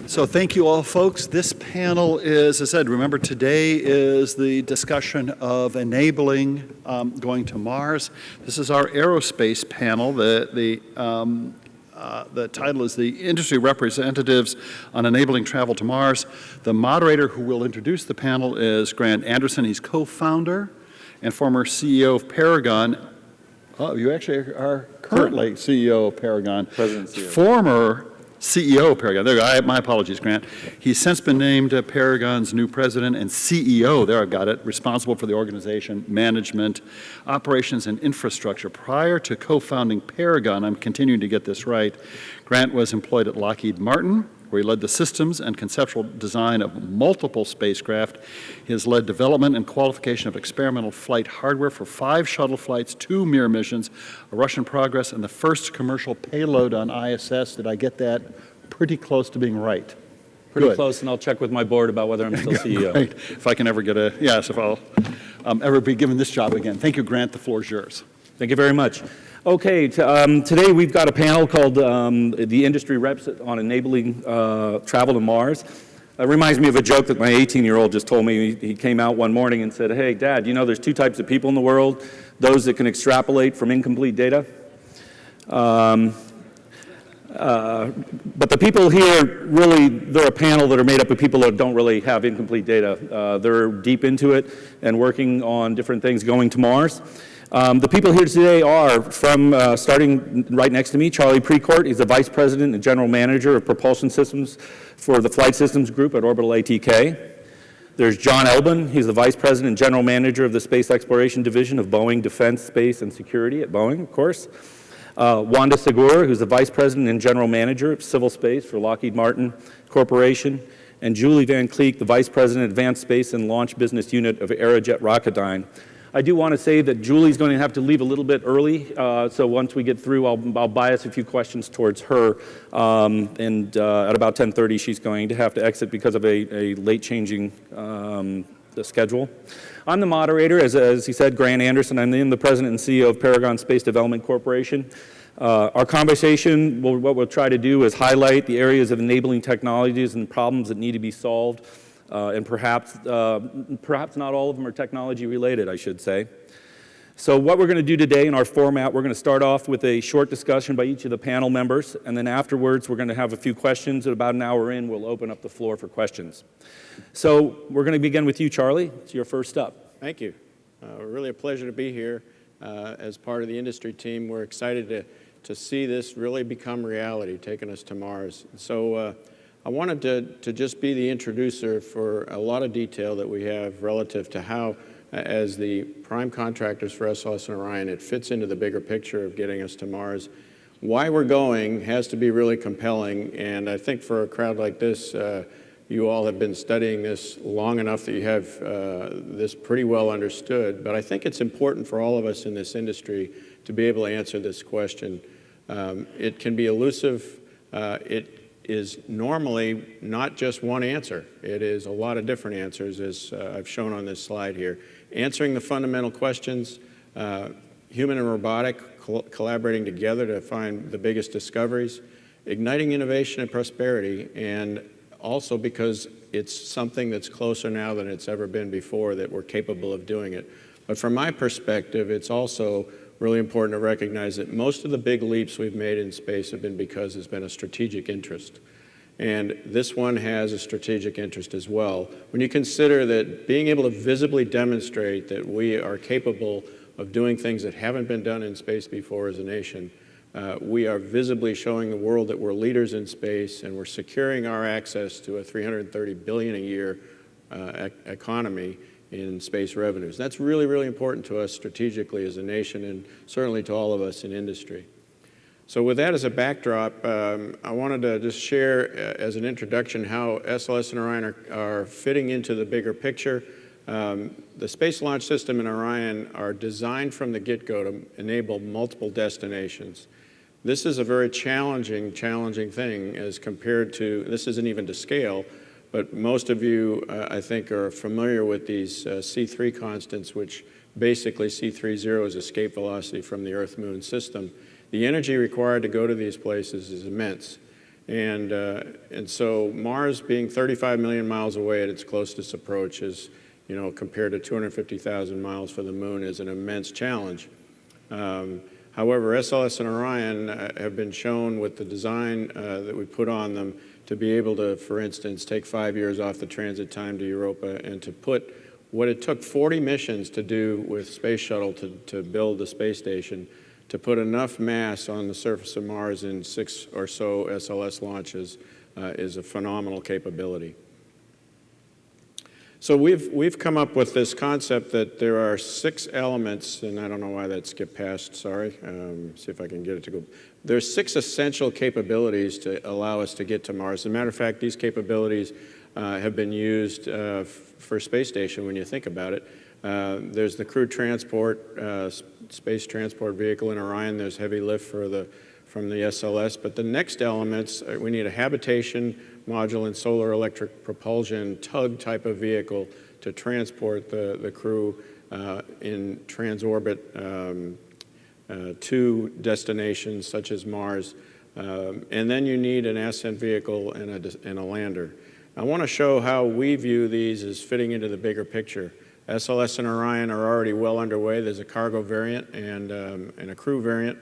So thank you all, folks. This panel is, as I said, remember today is the discussion of enabling going to Mars. This is our aerospace panel. The title is the Industry Representatives on Enabling Travel to Mars. The moderator who will introduce the panel is Grant Anderson. He's co-founder and former CEO of Paragon. Oh, you actually are currently CEO of Paragon. President CEO. Former CEO of Paragon. There you go. My apologies, Grant. He's since been named Paragon's new president and CEO. There, I've got it. Responsible for the organization, management, operations, and infrastructure. Prior to co-founding Paragon, I'm continuing to get this right, Grant was employed at Lockheed Martin, where he led the systems and conceptual design of multiple spacecraft. He has led development and qualification of experimental flight hardware for 5 shuttle flights, 2 Mir missions, a Russian Progress, and the first commercial payload on ISS. Did I get that pretty close to being right? Pretty close, and I'll check with my board about whether I'm still CEO. Great. If I can ever get if I'll ever be given this job again. Thank you, Grant. The floor is yours. Thank you very much. Okay, today we've got a panel called the Industry Reps on Enabling Travel to Mars. It reminds me of a joke that my 18-year-old just told me. He came out one morning and said, "Hey, Dad, you know there's 2 types of people in the world, those that can extrapolate from incomplete data. But the people here, really, they're a panel that are made up of people that don't really have incomplete data. They're deep into it and working on different things going to Mars. The people here today are from, starting right next to me, Charlie Precourt. He's the Vice President and General Manager of Propulsion Systems for the Flight Systems Group at Orbital ATK. There's John Elbin. He's the Vice President and General Manager of the Space Exploration Division of Boeing Defense, Space, and Security at Boeing, of course. Wanda Segura, who's the Vice President and General Manager of Civil Space for Lockheed Martin Corporation. And Julie Van Cleek, the Vice President, Advanced Space and Launch Business Unit of Aerojet Rocketdyne. I do want to say that Julie's going to have to leave a little bit early, so once we get through, I'll bias a few questions towards her, and at about 10:30, she's going to have to exit because of a late changing the schedule. I'm the moderator, as he said, Grant Anderson. I'm the President and CEO of Paragon Space Development Corporation. Our conversation, what we'll try to do is highlight the areas of enabling technologies and problems that need to be solved. And perhaps not all of them are technology related, I should say. So what we're going to do today in our format, we're going to start off with a short discussion by each of the panel members, and then afterwards we're going to have a few questions. At about an hour in, we'll open up the floor for questions. So we're going to begin with you, Charlie. It's your first up. Thank you. Really a pleasure to be here as part of the industry team. We're excited to see this really become reality, taking us to Mars. So I wanted to just be the introducer for a lot of detail that we have relative to how, as the prime contractors for SLS and Orion, it fits into the bigger picture of getting us to Mars. Why we're going has to be really compelling, and I think for a crowd like this, you all have been studying this long enough that you have this pretty well understood, but I think it's important for all of us in this industry to be able to answer this question. It can be elusive. It is normally not just one answer. It is a lot of different answers, as I've shown on this slide here. Answering the fundamental questions, human and robotic collaborating together to find the biggest discoveries, igniting innovation and prosperity, and also because it's something that's closer now than it's ever been before that we're capable of doing it. But from my perspective, it's also really important to recognize that most of the big leaps we've made in space have been because there's been a strategic interest. And this one has a strategic interest as well. When you consider that being able to visibly demonstrate that we are capable of doing things that haven't been done in space before as a nation, we are visibly showing the world that we're leaders in space, and we're securing our access to a $330 billion a year economy in space revenues. That's really, really important to us strategically as a nation, and certainly to all of us in industry. So with that as a backdrop, I wanted to just share as an introduction how SLS and Orion are fitting into the bigger picture. The Space Launch System and Orion are designed from the get-go to enable multiple destinations. This is a very challenging thing as compared to, this isn't even to scale, but most of you, I think, are familiar with these C3 constants, which basically C30 is escape velocity from the Earth-Moon system. The energy required to go to these places is immense. And so Mars being 35 million miles away at its closest approach is, you know, compared to 250,000 miles for the moon, is an immense challenge. However, SLS and Orion have been shown with the design that we put on them to be able to, for instance, take 5 years off the transit time to Europa and to put what it took 40 missions to do with Space Shuttle to build the space station, to put enough mass on the surface of Mars in 6 or so SLS launches is a phenomenal capability. So we've come up with this concept that there are 6 elements, and I don't know why that skipped past, sorry. See if I can get it to go. There's 6 essential capabilities to allow us to get to Mars. As a matter of fact, these capabilities have been used for space station when you think about it. There's the crew transport, space transport vehicle in Orion. There's heavy lift from the SLS. But the next elements, we need a habitation module and solar electric propulsion tug type of vehicle to transport the crew in transorbit to destinations such as Mars. And then you need an ascent vehicle and a lander. I want to show how we view these as fitting into the bigger picture. SLS and Orion are already well underway. There's a cargo variant and a crew variant.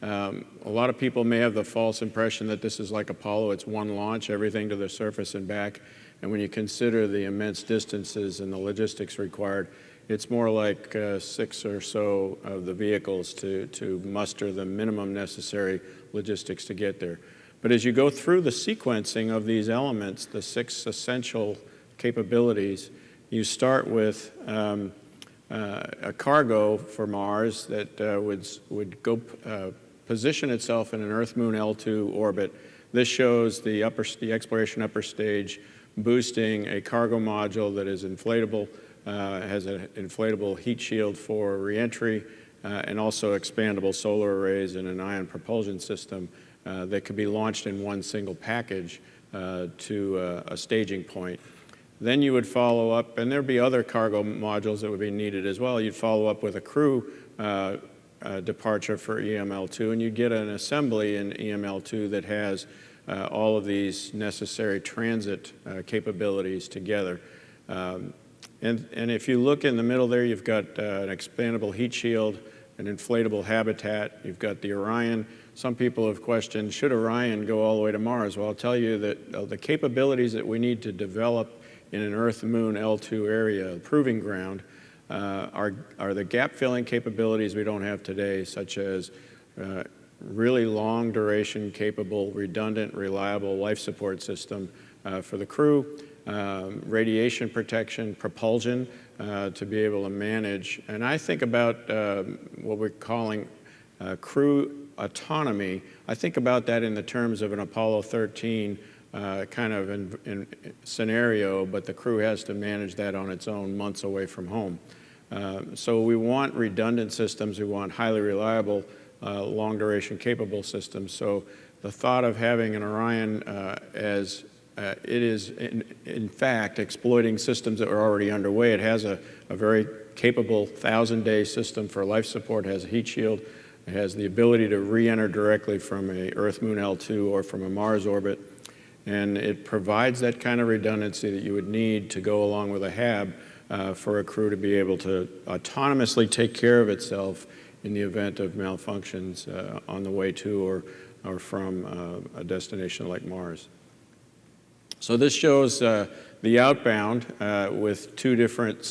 A lot of people may have the false impression that this is like Apollo. It's one launch, everything to the surface and back. And when you consider the immense distances and the logistics required, it's more like 6 or so of the vehicles to muster the minimum necessary logistics to get there. But as you go through the sequencing of these elements, the 6 essential capabilities, you start with a cargo for Mars that would go position itself in an Earth-Moon L2 orbit. This shows the exploration upper stage boosting a cargo module that is inflatable, has an inflatable heat shield for reentry, and also expandable solar arrays and an ion propulsion system that could be launched in one single package to a staging point. Then you would follow up, and there'd be other cargo modules that would be needed as well. You'd follow up with a crew departure for EML2, and you get an assembly in EML2 that has all of these necessary transit capabilities together. And if you look in the middle there, you've got an expandable heat shield, an inflatable habitat, you've got the Orion. Some people have questioned, should Orion go all the way to Mars? Well, I'll tell you that the capabilities that we need to develop in an Earth-Moon L2 area, proving ground, are the gap-filling capabilities we don't have today, such as really long-duration capable, redundant, reliable life support system for the crew, radiation protection, propulsion to be able to manage. And I think about what we're calling crew autonomy. I think about that in the terms of an Apollo 13 kind of in scenario, but the crew has to manage that on its own months away from home. So we want redundant systems, we want highly reliable, long duration capable systems. So the thought of having an Orion as it is in fact exploiting systems that are already underway. It has a very capable 1,000-day system for life support, has a heat shield, it has the ability to re-enter directly from a Earth-Moon L2 or from a Mars orbit. And it provides that kind of redundancy that you would need to go along with a HAB for a crew to be able to autonomously take care of itself in the event of malfunctions on the way to or from a destination like Mars. So this shows the outbound with 2 different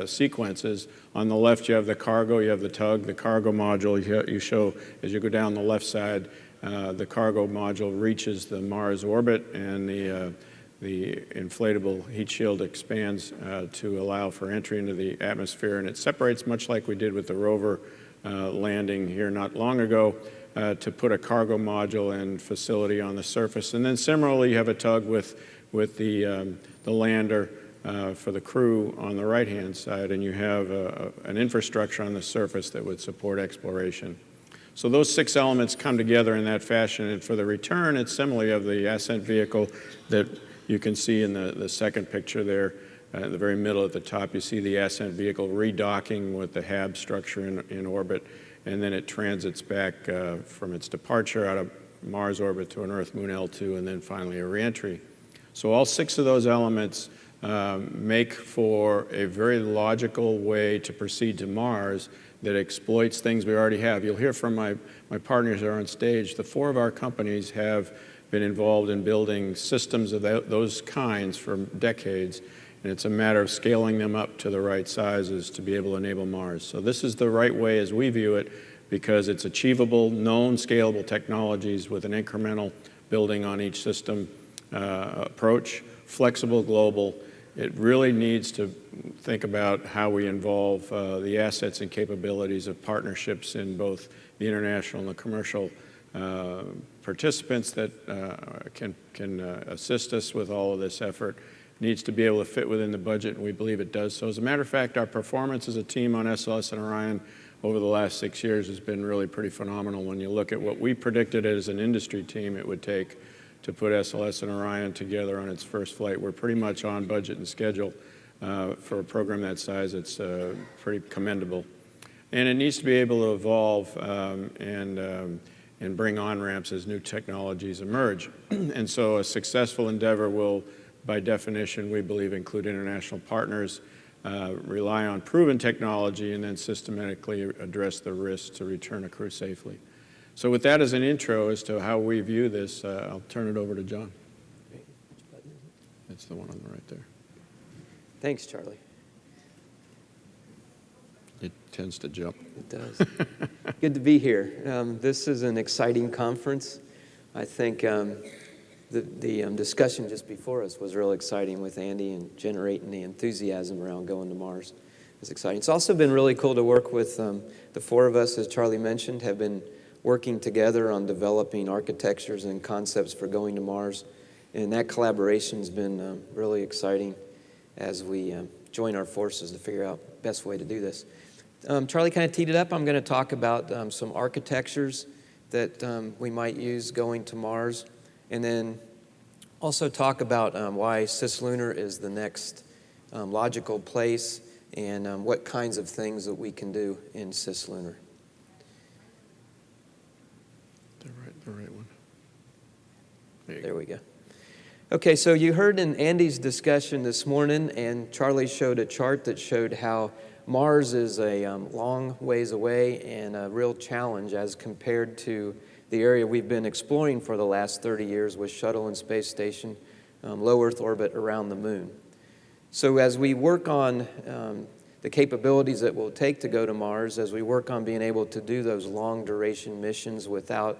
sequences. On the left you have the cargo, you have the tug, the cargo module. You show as you go down the left side, the cargo module reaches the Mars orbit, and the inflatable heat shield expands to allow for entry into the atmosphere, and it separates much like we did with the rover landing here not long ago to put a cargo module and facility on the surface. And then similarly, you have a tug with the lander for the crew on the right-hand side, and you have an infrastructure on the surface that would support exploration. So those 6 elements come together in that fashion, and for the return, it's similarly of the ascent vehicle that you can see in the second picture there. In the very middle at the top, you see the ascent vehicle redocking with the HAB structure in orbit, and then it transits back from its departure out of Mars orbit to an Earth-Moon L2, and then finally a reentry. So all 6 of those elements make for a very logical way to proceed to Mars that exploits things we already have. You'll hear from my partners that are on stage. The 4 of our companies have been involved in building systems of those kinds for decades, and it's a matter of scaling them up to the right sizes to be able to enable Mars. So this is the right way as we view it, because it's achievable, known, scalable technologies with an incremental building on each system approach, flexible, global. It really needs to think about how we involve the assets and capabilities of partnerships in both the international and the commercial participants that can assist us with all of this effort. Needs to be able to fit within the budget, and we believe it does. So as a matter of fact, our performance as a team on SLS and Orion over the last 6 years has been really pretty phenomenal. When you look at what we predicted as an industry team it would take to put SLS and Orion together on its first flight, we're pretty much on budget and schedule for a program that size. It's pretty commendable. And it needs to be able to evolve and bring on-ramps as new technologies emerge. And so a successful endeavor will, by definition, we believe, include international partners, rely on proven technology, and then systematically address the risks to return a crew safely. So with that as an intro as to how we view this, I'll turn it over to John. That's the one on the right there. Thanks, Charlie. It tends to jump. It does. Good to be here. This is an exciting conference. I think the discussion just before us was real exciting with Andy and generating the enthusiasm around going to Mars. It's exciting. It's also been really cool to work with the 4 of us, as Charlie mentioned, have been working together on developing architectures and concepts for going to Mars. And that collaboration's been really exciting as we join our forces to figure out the best way to do this. Charlie kind of teed it up. I'm going to talk about some architectures that we might use going to Mars, and then also talk about why Cislunar is the next logical place and what kinds of things that we can do in Cislunar. The right one. There we go. Okay, so you heard in Andy's discussion this morning, and Charlie showed a chart that showed how Mars is a long ways away and a real challenge as compared to the area we've been exploring for the last 30 years with shuttle and space station, low Earth orbit around the moon. So as we work on the capabilities that we'll take to go to Mars, as we work on being able to do those long duration missions without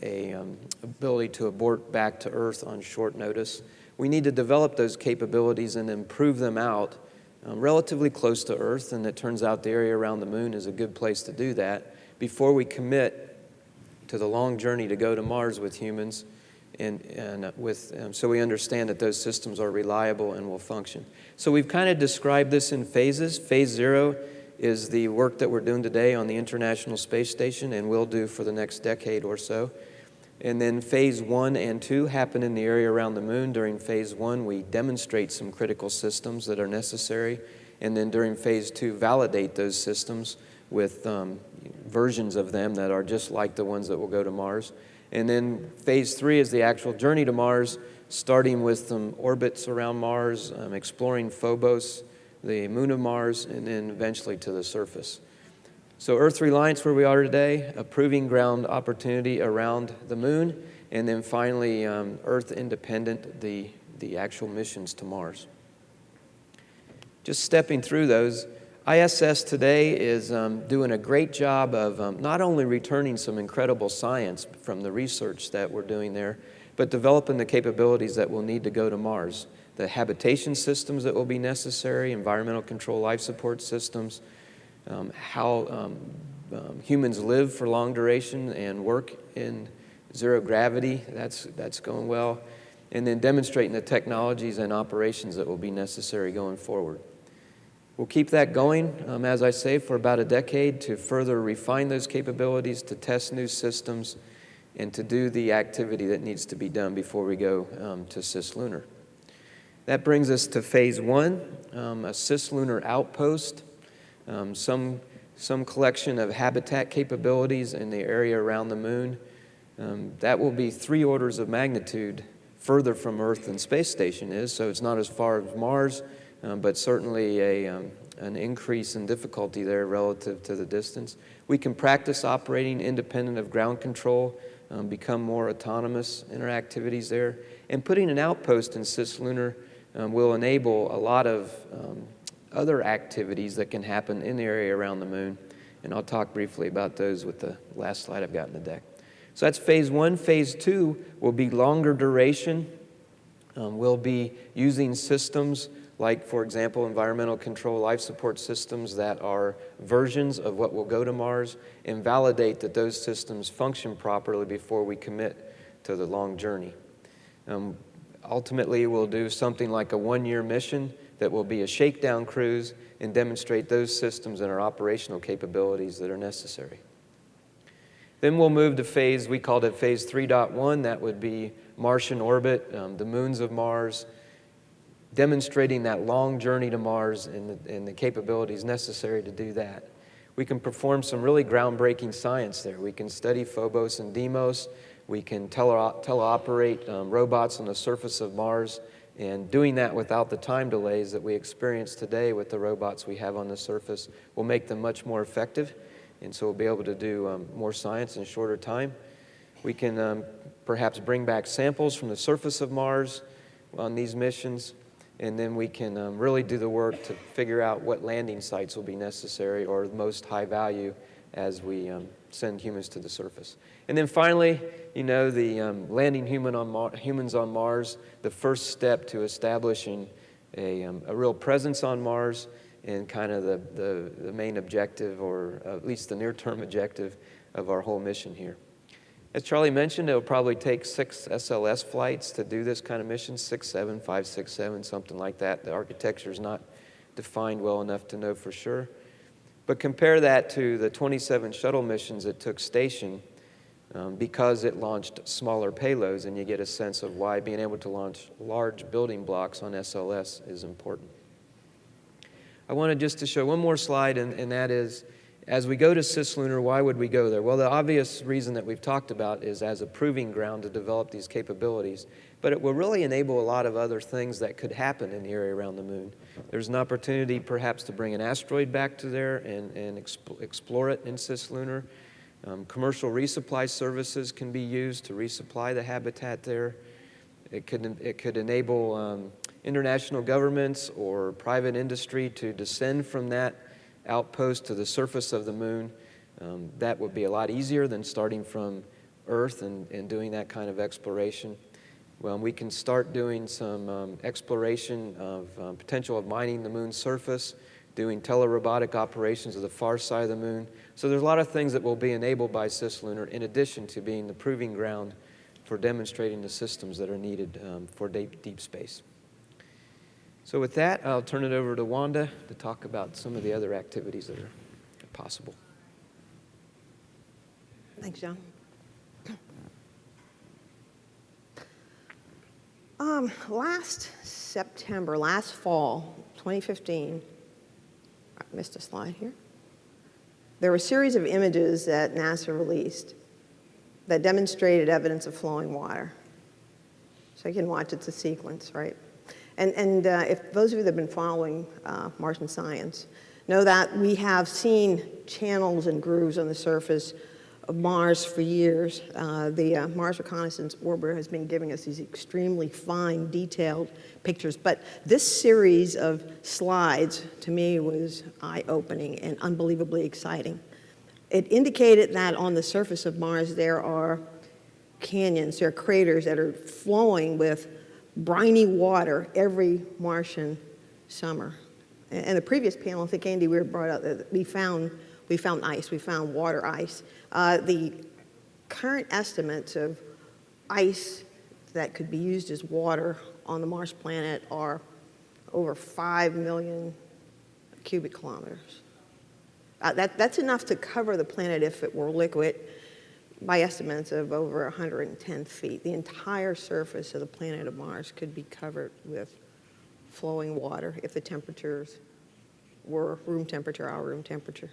a ability to abort back to Earth on short notice, we need to develop those capabilities and improve them out relatively close to Earth, and it turns out the area around the moon is a good place to do that before we commit to the long journey to go to Mars with humans, so we understand that those systems are reliable and will function. So we've kind of described this in phases. Phase 0 is the work that we're doing today on the International Space Station and will do for the next decade or so. And then phase 1 and 2 happen in the area around the moon. During phase 1, we demonstrate some critical systems that are necessary. And then during phase 2, validate those systems with versions of them that are just like the ones that will go to Mars. And then phase 3 is the actual journey to Mars, starting with some orbits around Mars, exploring Phobos, the moon of Mars, and then eventually to the surface. So Earth reliance, where we are today, a proving ground opportunity around the moon, and then finally Earth independent, the actual missions to Mars. Just stepping through those, ISS today is doing a great job of not only returning some incredible science from the research that we're doing there, but developing the capabilities that we'll need to go to Mars. The habitation systems that will be necessary, environmental control life support systems, how humans live for long duration and work in zero gravity, that's going well, and then demonstrating the technologies and operations that will be necessary going forward. We'll keep that going, as I say, for about a decade to further refine those capabilities, to test new systems, and to do the activity that needs to be done before we go to Cislunar. That brings us to phase 1, a Cislunar outpost, some collection of habitat capabilities in the area around the moon, That will be 3 orders of magnitude further from Earth than space station is, so it's not as far as Mars, but certainly an increase in difficulty there relative to the distance. We can practice operating independent of ground control, become more autonomous in our activities there. And putting an outpost in Cislunar will enable a lot of other activities that can happen in the area around the moon. And I'll talk briefly about those with the last slide I've got in the deck. So that's phase 1. Phase 2 will be longer duration. We'll be using systems like, for example, environmental control life support systems that are versions of what will go to Mars, and validate that those systems function properly before we commit to the long journey. Ultimately, we'll do something like a 1-year mission that will be a shakedown cruise and demonstrate those systems and our operational capabilities that are necessary. Then we'll move to phase, we called it phase 3.1. That would be Martian orbit, the moons of Mars, demonstrating that long journey to Mars and the capabilities necessary to do that. We can perform some really groundbreaking science there. We can study Phobos and Deimos. We can teleoperate robots on the surface of Mars, and doing that without the time delays that we experience today with the robots we have on the surface will make them much more effective, and so we'll be able to do more science in a shorter time. We can perhaps bring back samples from the surface of Mars on these missions, and then we can really do the work to figure out what landing sites will be necessary or the most high value as we send humans to the surface. And then finally, you know, the landing humans on Mars, the first step to establishing a real presence on Mars, and kind of the main objective, or at least the near-term objective of our whole mission here. As Charlie mentioned, it'll probably take 6 SLS flights to do this kind of mission, 6, 7, 5, 6, 7, something like that. The architecture is not defined well enough to know for sure. But compare that to the 27 shuttle missions it took station, because it launched smaller payloads, and you get a sense of why being able to launch large building blocks on SLS is important. I wanted just to show one more slide, and that is, as we go to Cislunar, why would we go there? Well, the obvious reason that we've talked about is as a proving ground to develop these capabilities, but it will really enable a lot of other things that could happen in the area around the moon. There's an opportunity perhaps to bring an asteroid back to there and explore it in Cislunar. Commercial resupply services can be used to resupply the habitat there. It could enable international governments or private industry to descend from that outpost to the surface of the moon. That would be a lot easier than starting from Earth and doing that kind of exploration. Well, we can start doing some exploration of potential of mining the moon's surface, doing telerobotic operations of the far side of the moon. So there's a lot of things that will be enabled by Cislunar, in addition to being the proving ground for demonstrating the systems that are needed for deep space. So with that, I'll turn it over to Wanda to talk about some of the other activities that are possible. Thanks, John. Last fall, 2015, I missed a slide here. There were a series of images that NASA released that demonstrated evidence of flowing water. So you can watch, it's a sequence, right? And if those of you that have been following Martian science know that we have seen channels and grooves on the surface of Mars for years. The Mars Reconnaissance Orbiter has been giving us these extremely fine, detailed pictures. But this series of slides, to me, was eye-opening and unbelievably exciting. It indicated that on the surface of Mars there are canyons, there are craters that are flowing with briny water every Martian summer. And the previous panel, I think, Andy, we were brought out that we found ice, we found water ice. The current estimates of ice that could be used as water on the Mars planet are over 5 million cubic kilometers. That's enough to cover the planet if it were liquid, by estimates of over 110 feet. The entire surface of the planet of Mars could be covered with flowing water if the temperatures were room temperature, our room temperature.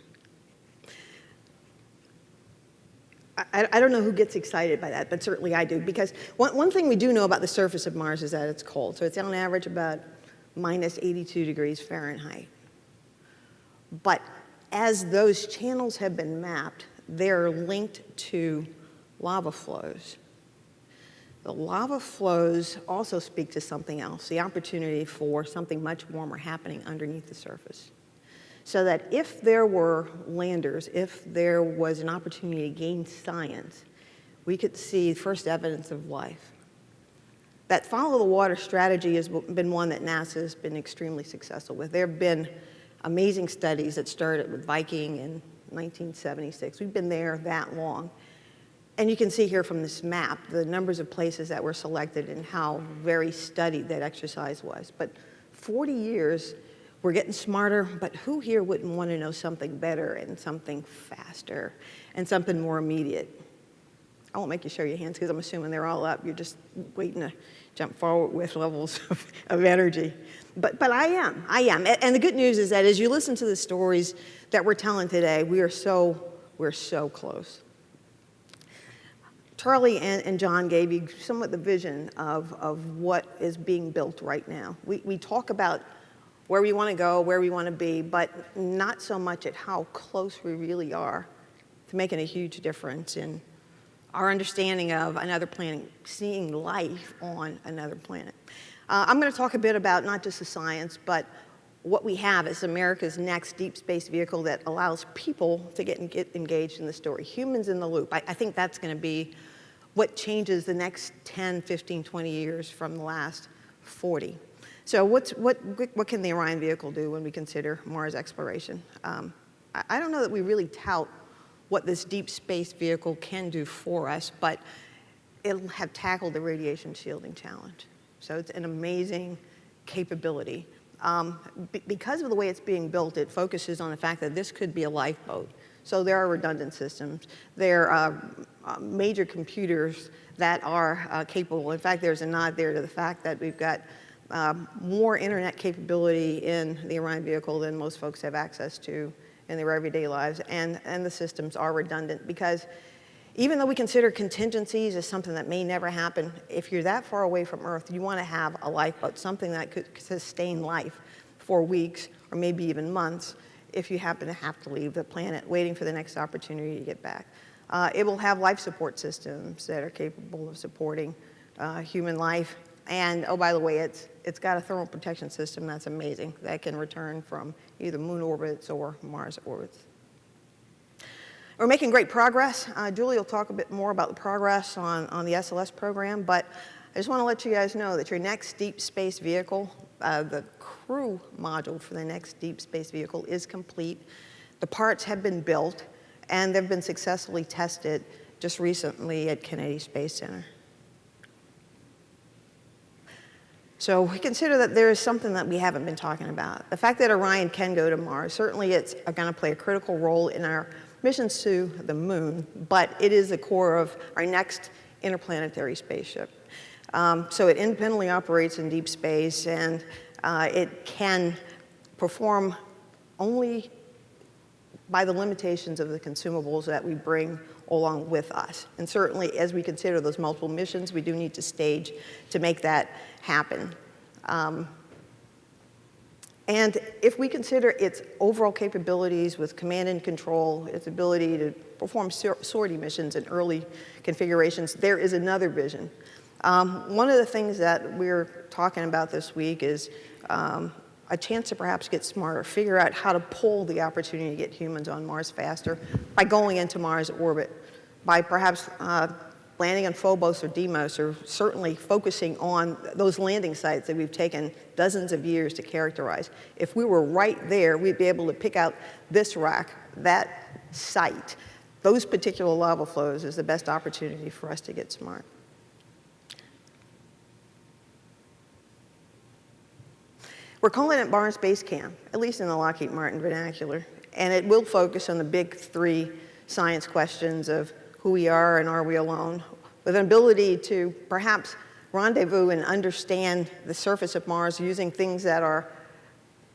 I don't know who gets excited by that, but certainly I do, because one thing we do know about the surface of Mars is that it's cold. So it's on average about minus 82 degrees Fahrenheit. But as those channels have been mapped, they're linked to lava flows. The lava flows also speak to something else, the opportunity for something much warmer happening underneath the surface. So that if there were landers, if there was an opportunity to gain science, we could see first evidence of life. That follow the water strategy has been one that NASA has been extremely successful with. There have been amazing studies that started with Viking in 1976. We've been there that long. And you can see here from this map the numbers of places that were selected and how very studied that exercise was. But 40 years, we're getting smarter, but who here wouldn't want to know something better and something faster and something more immediate? I won't make you show your hands because I'm assuming they're all up. You're just waiting to jump forward with levels of energy. But I am. And the good news is that as you listen to the stories that we're telling today, we're so close. Charlie and John gave you somewhat the vision of what is being built right now. We talk about where we want to go, where we want to be, but not so much at how close we really are to making a huge difference in our understanding of another planet, seeing life on another planet. I'm going to talk a bit about not just the science, but what we have as America's next deep space vehicle that allows people to get engaged in the story, humans in the loop. I think that's going to be what changes the next 10, 15, 20 years from the last 40. So what can the Orion vehicle do when we consider Mars exploration? I don't know that we really tout what this deep space vehicle can do for us, but it'll have tackled the radiation shielding challenge. So it's an amazing capability. Because of the way it's being built, it focuses on the fact that this could be a lifeboat. So there are redundant systems. There are major computers that are capable. In fact, there's a nod there to the fact that we've got more internet capability in the Orion vehicle than most folks have access to in their everyday lives, and the systems are redundant because even though we consider contingencies as something that may never happen, if you're that far away from Earth, you want to have a lifeboat, something that could sustain life for weeks or maybe even months if you happen to have to leave the planet, waiting for the next opportunity to get back. It will have life support systems that are capable of supporting human life. And oh, by the way, it's got a thermal protection system that's amazing that can return from either moon orbits or Mars orbits. We're making great progress. Julie will talk a bit more about the progress on the SLS program, but I just want to let you guys know that your next deep space vehicle, the crew module for the next deep space vehicle is complete. The parts have been built, and they've been successfully tested just recently at Kennedy Space Center. So we consider that there is something that we haven't been talking about. The fact that Orion can go to Mars, certainly it's going to play a critical role in our missions to the moon, but it is the core of our next interplanetary spaceship. So it independently operates in deep space, and it can perform only by the limitations of the consumables that we bring along with us. And certainly, as we consider those multiple missions, we do need to stage to make that happen. And if we consider its overall capabilities with command and control, its ability to perform sortie missions in early configurations, there is another vision. One of the things that we're talking about this week is a chance to perhaps get smarter, figure out how to pull the opportunity to get humans on Mars faster by going into Mars orbit, by perhaps landing on Phobos or Deimos, or certainly focusing on those landing sites that we've taken dozens of years to characterize. If we were right there, we'd be able to pick out this rock, that site. Those particular lava flows is the best opportunity for us to get smart. We're calling it Mars Base Camp, at least in the Lockheed Martin vernacular, and it will focus on the big three science questions of who we are and are we alone, with an ability to perhaps rendezvous and understand the surface of Mars using things that are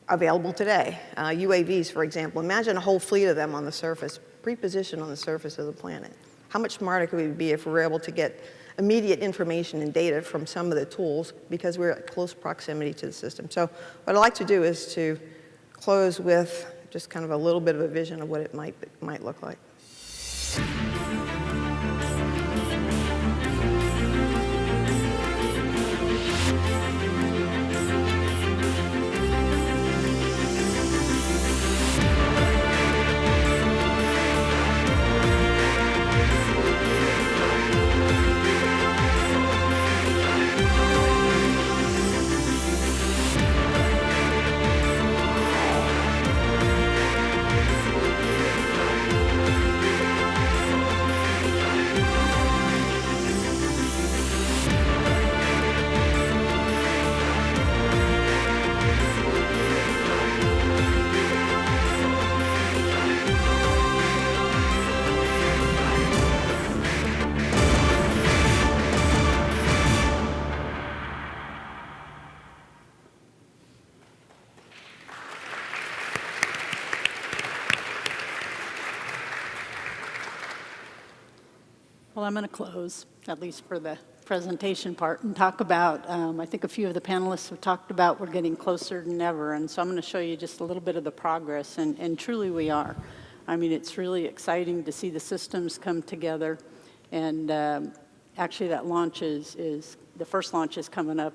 available today. UAVs, for example. Imagine a whole fleet of them on the surface, pre-positioned on the surface of the planet. how much smarter could we be if we were able to get immediate information and data from some of the tools because we're at close proximity to the system. So what I'd like to do is to close with just kind of a little bit of a vision of what it might look like. Well, I'm going to close, at least for the presentation part, and talk about, I think a few of the panelists have talked about we're getting closer than ever, and so I'm going to show you just a little bit of the progress, and truly we are. I mean, it's really exciting to see the systems come together, and actually that launch the first launch is coming up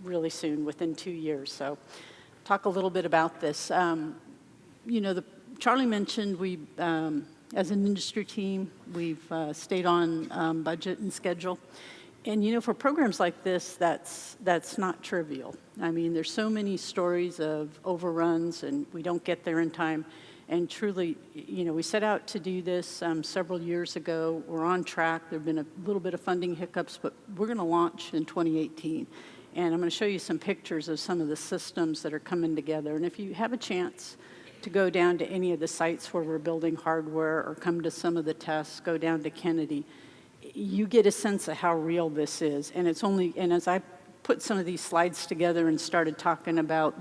really soon, within 2 years, so talk a little bit about this. You know, Charlie mentioned we, as an industry team, we've stayed on budget and schedule. And you know, for programs like this, that's not trivial. I mean, there's so many stories of overruns and we don't get there in time. And truly, you know, we set out to do this several years ago. We're on track. There have been a little bit of funding hiccups, but we're going to launch in 2018. And I'm going to show you some pictures of some of the systems that are coming together. And if you have a chance to go down to any of the sites where we're building hardware or come to some of the tests, go down to Kennedy, you get a sense of how real this is. And as I put some of these slides together and started talking about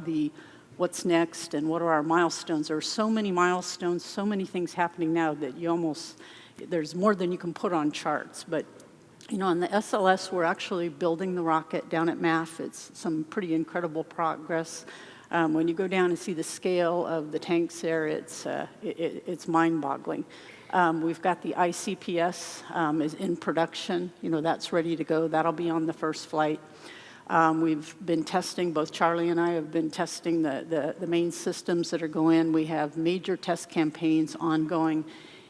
what's next and what are our milestones, there are so many milestones, so many things happening now that there's more than you can put on charts. But you know, on the SLS, we're actually building the rocket down at MAF. It's some pretty incredible progress. When you go down and see the scale of the tanks there, it's mind-boggling. We've got the ICPS is in production. You know, that's ready to go. That'll be on the first flight. We've been testing, both Charlie and I have been testing the main systems that are going. We have major test campaigns ongoing.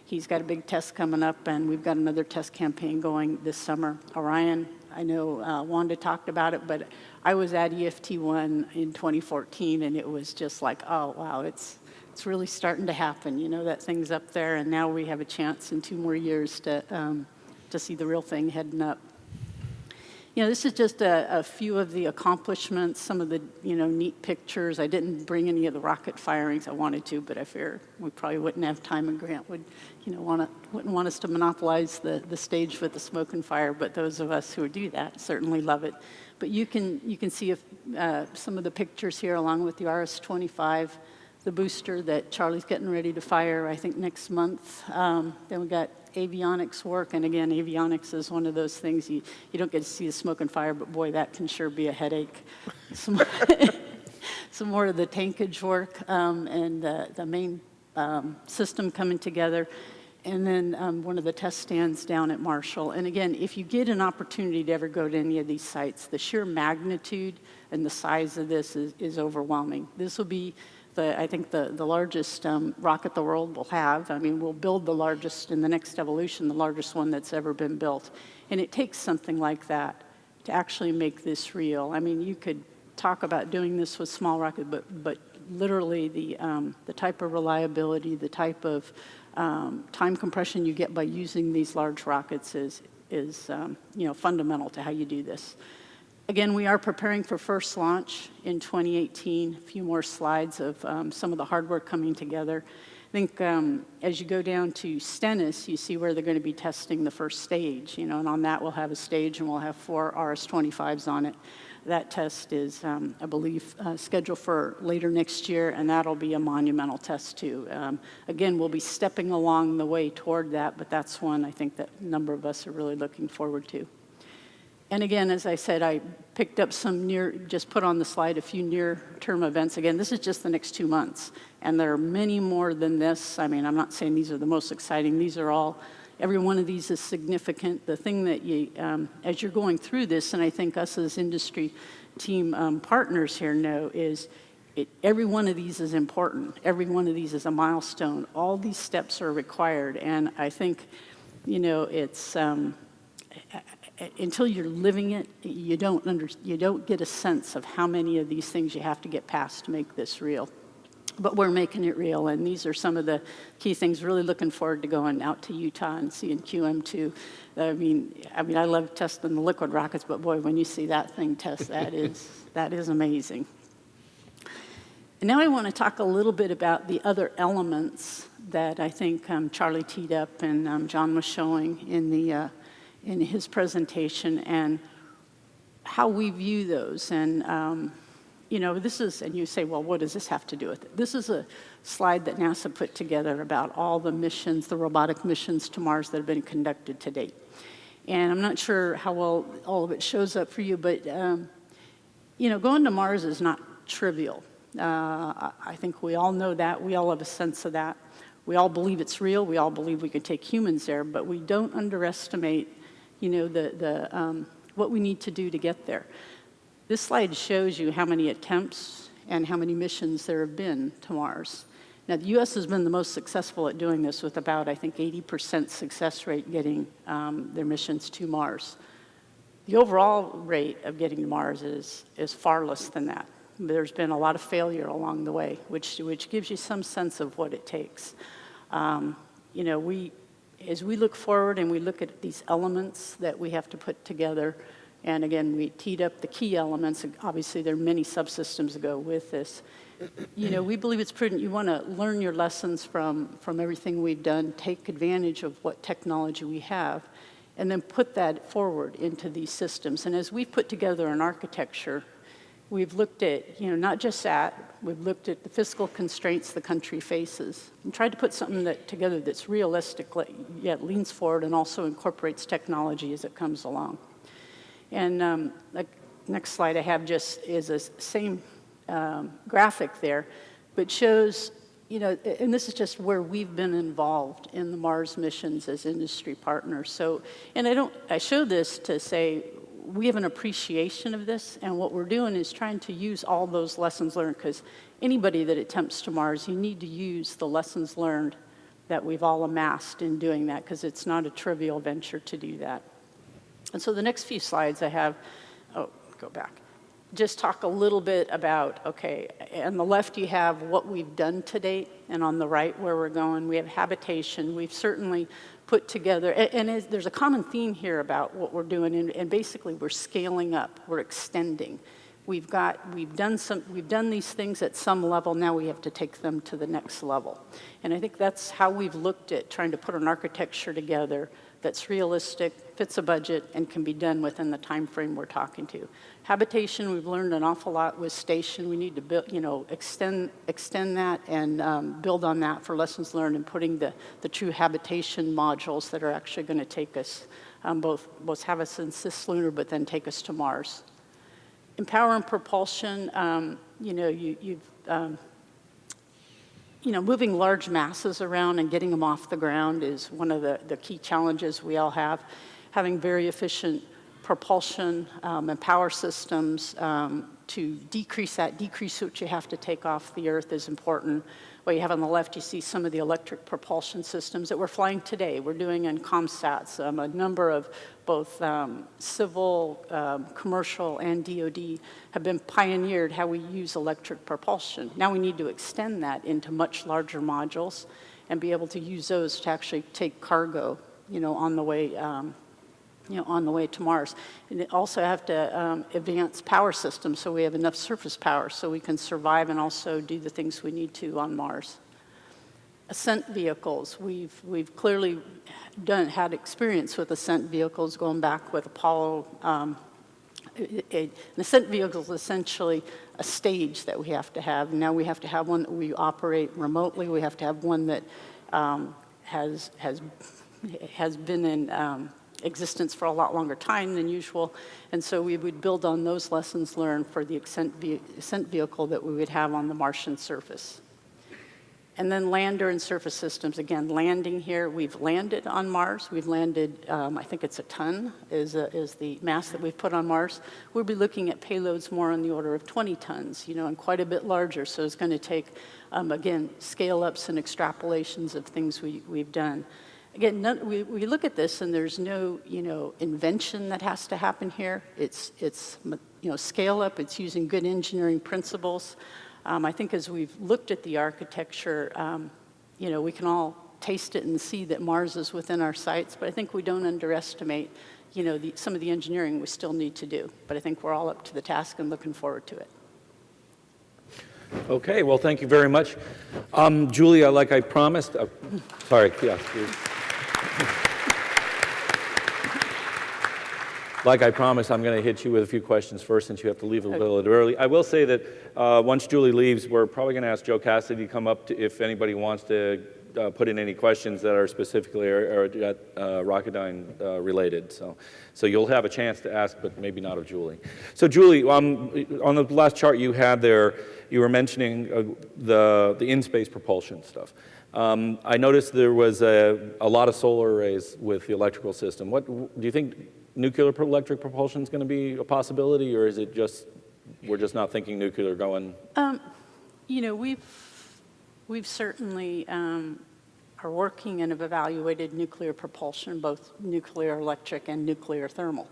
He's got a big test coming up, and we've got another test campaign going this summer. Orion, I know Wanda talked about it, but I was at EFT1 in 2014, and it was just like, oh, wow, it's really starting to happen. You know, that thing's up there, and now we have a chance in 2 more years to see the real thing heading up. You know, this is just a few of the accomplishments, some of the, you know, neat pictures. I didn't bring any of the rocket firings. I wanted to, but I fear we probably wouldn't have time, and Grant would, you know, wouldn't want us to monopolize the stage with the smoke and fire, but those of us who do that certainly love it. But you can see some of the pictures here along with the RS-25, the booster that Charlie's getting ready to fire, I think, next month. Then we got avionics work, and again, avionics is one of those things you don't get to see the smoke and fire, but boy, that can sure be a headache. Some more of the tankage work and the main system coming together. And then one of the test stands down at Marshall. And again, if you get an opportunity to ever go to any of these sites, the sheer magnitude and the size of this is overwhelming. This will be, I think, the largest rocket the world will have. I mean, we'll build the largest in the next evolution, the largest one that's ever been built. And it takes something like that to actually make this real. I mean, you could talk about doing this with small rocket, but literally the type of reliability, the type of time compression you get by using these large rockets is you know, fundamental to how you do this. Again, we are preparing for first launch in 2018. A few more slides of some of the hardware coming together. I think as you go down to Stennis, you see where they're going to be testing the first stage, you know, and on that we'll have a stage and we'll have 4 RS-25s on it. That test is, I believe, scheduled for later next year, and that'll be a monumental test too. Again, we'll be stepping along the way toward that, but that's one I think that a number of us are really looking forward to. And again, as I said, I picked up some just put on the slide a few near-term events. Again, this is just the next 2 months, and there are many more than this. I mean, I'm not saying these are the most exciting. These are all, every one of these is significant. The thing that you, as you're going through this, and I think us as industry team partners here know, is every one of these is important. Every one of these is a milestone. All these steps are required, and I think, you know, it's, until you're living it, you don't get a sense of how many of these things you have to get past to make this real. But we're making it real, and these are some of the key things. Really looking forward to going out to Utah and seeing QM2. I mean, I love testing the liquid rockets, but boy, when you see that thing test, that is amazing. And now I want to talk a little bit about the other elements that I think Charlie teed up and John was showing in his presentation, and how we view those. And, you know, this is, and you say, well, what does this have to do with it? This is a slide that NASA put together about all the missions, the robotic missions to Mars that have been conducted to date. And I'm not sure how well all of it shows up for you, but, you know, going to Mars is not trivial. I think we all know that. We all have a sense of that. We all believe it's real. We all believe we can take humans there, but we don't underestimate, you know, what we need to do to get there. This slide shows you how many attempts and how many missions there have been to Mars. Now, the U.S. has been the most successful at doing this, with about, I think, 80% success rate getting their missions to Mars. The overall rate of getting to Mars is far less than that. There's been a lot of failure along the way, which gives you some sense of what it takes. You know, as we look forward and we look at these elements that we have to put together, and again, we teed up the key elements. Obviously, there are many subsystems that go with this. You know, we believe it's prudent. You want to learn your lessons from everything we've done, take advantage of what technology we have, and then put that forward into these systems. And as we've put together an architecture, we've looked at, you know, not just that, we've looked at the fiscal constraints the country faces and tried to put something together that's realistic, yet leans forward and also incorporates technology as it comes along. And the next slide I have just is a same graphic there, but shows, you know, and this is just where we've been involved in the Mars missions as industry partners. So, and I show this to say, we have an appreciation of this, and what we're doing is trying to use all those lessons learned, because anybody that attempts to Mars, you need to use the lessons learned that we've all amassed in doing that, because it's not a trivial venture to do that. And so the next few slides I have, go back, just talk a little bit about, okay, on the left you have what we've done to date, and on the right where we're going. We have habitation. We've certainly put together, and there's a common theme here about what we're doing, and basically we're scaling up, we're extending. We've done these things at some level, now we have to take them to the next level. And I think that's how we've looked at trying to put an architecture together that's realistic, fits a budget, and can be done within the time frame we're talking to. Habitation, we've learned an awful lot with station. We need to build, you know, extend that and build on that for lessons learned, and putting the true habitation modules that are actually going to take us, both have us in Cislunar, but then take us to Mars. In power and propulsion, you know, moving large masses around and getting them off the ground is one of the key challenges we all have. Having very efficient propulsion and power systems to decrease what you have to take off the Earth is important. What you have on the left, you see some of the electric propulsion systems that we're flying today. We're doing in ComSats. A number of both civil, commercial, and DoD have been pioneered how we use electric propulsion. Now we need to extend that into much larger modules and be able to use those to actually take cargo, you know, on the way to Mars. And they also have to advance power systems so we have enough surface power so we can survive and also do the things we need to on Mars. Ascent vehicles, we've clearly had experience with ascent vehicles going back with Apollo An ascent vehicle is essentially a stage that we have to have. Now we have to have one that we operate remotely. We have to have one that has been in existence for a lot longer time than usual. And so we would build on those lessons learned for the ascent vehicle that we would have on the Martian surface. And then lander and surface systems. Again, landing here, we've landed on Mars. We've landed, I think it's a ton is the mass that we've put on Mars. We'll be looking at payloads more on the order of 20 tons, and quite a bit larger. So it's going to take, again, scale-ups and extrapolations of things we've done. Again, we look at this and there's no, invention that has to happen here. It's scale-up. It's using good engineering principles. I think as we've looked at the architecture, we can all taste it and see that Mars is within our sights, but I think we don't underestimate, some of the engineering we still need to do. But I think we're all up to the task and looking forward to it. Okay, well, thank you very much. Julia, like I promised, sorry, yeah. Like I promised, I'm going to hit you with a few questions first since you have to leave a little bit early. I will say that once Julie leaves, we're probably going to ask Joe Cassidy to come up if anybody wants to put in any questions that are specifically Rocketdyne related. So you'll have a chance to ask, but maybe not of Julie. So Julie, on the last chart you had there, you were mentioning the in-space propulsion stuff. I noticed there was a lot of solar arrays with the electrical system. What do you think? Nuclear electric propulsion is going to be a possibility, or is it just we're just not thinking nuclear going? We've certainly are working and have evaluated nuclear propulsion, both nuclear electric and nuclear thermal.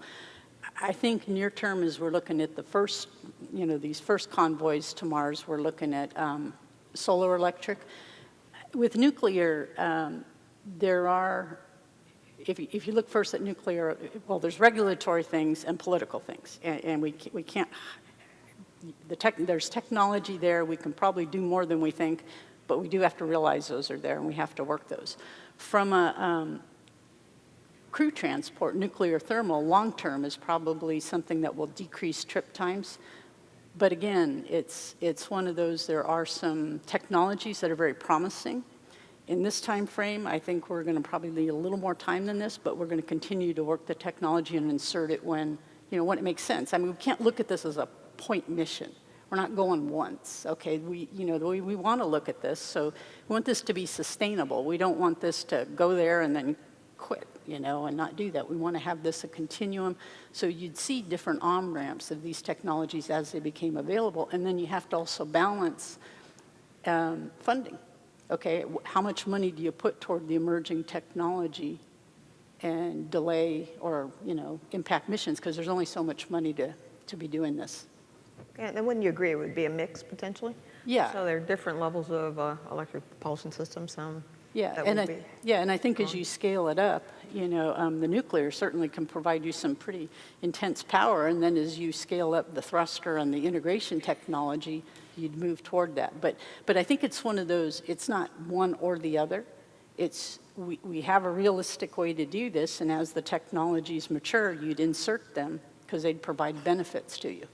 I think near term, as we're looking at the first, these first convoys to Mars, we're looking at solar electric. With nuclear, there are. If you look first at nuclear, well, there's regulatory things and political things, and we can't. There's technology there. We can probably do more than we think, but we do have to realize those are there, and we have to work those. From a crew transport, nuclear thermal, long term is probably something that will decrease trip times. But again, it's one of those. There are some technologies that are very promising. In this time frame, I think we're going to probably need a little more time than this, but we're going to continue to work the technology and insert it when it makes sense. I mean, we can't look at this as a point mission. We're not going once, okay? We want to look at this, so we want this to be sustainable. We don't want this to go there and then quit, and not do that. We want to have this a continuum. So you'd see different on-ramps of these technologies as they became available, and then you have to also balance funding. Okay, how much money do you put toward the emerging technology and delay or, impact missions? Because there's only so much money to be doing this. And then wouldn't you agree it would be a mix potentially? Yeah. So there are different levels of electric propulsion systems. Yeah, and I think as you scale it up, the nuclear certainly can provide you some pretty intense power, and then as you scale up the thruster and the integration technology, you'd move toward that. But I think it's one of those. It's not one or the other. It's we have a realistic way to do this, and as the technologies mature, you'd insert them because they'd provide benefits to you.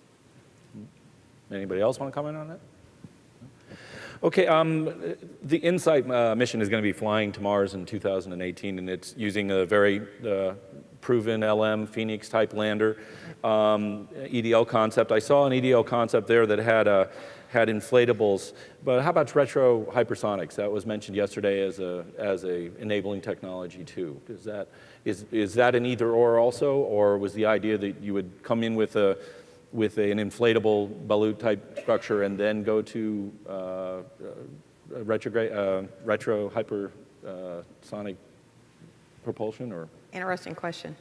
Anybody else want to comment on that? Okay, the InSight mission is going to be flying to Mars in 2018, and it's using a very proven LM Phoenix type lander, EDL concept. I saw an EDL concept there that had inflatables, but how about retro hypersonics? That was mentioned yesterday as a enabling technology too. Is that an either or also, or was the idea that you would come in with an inflatable balloon type structure and then go to retro hypersonic propulsion, or? Interesting question.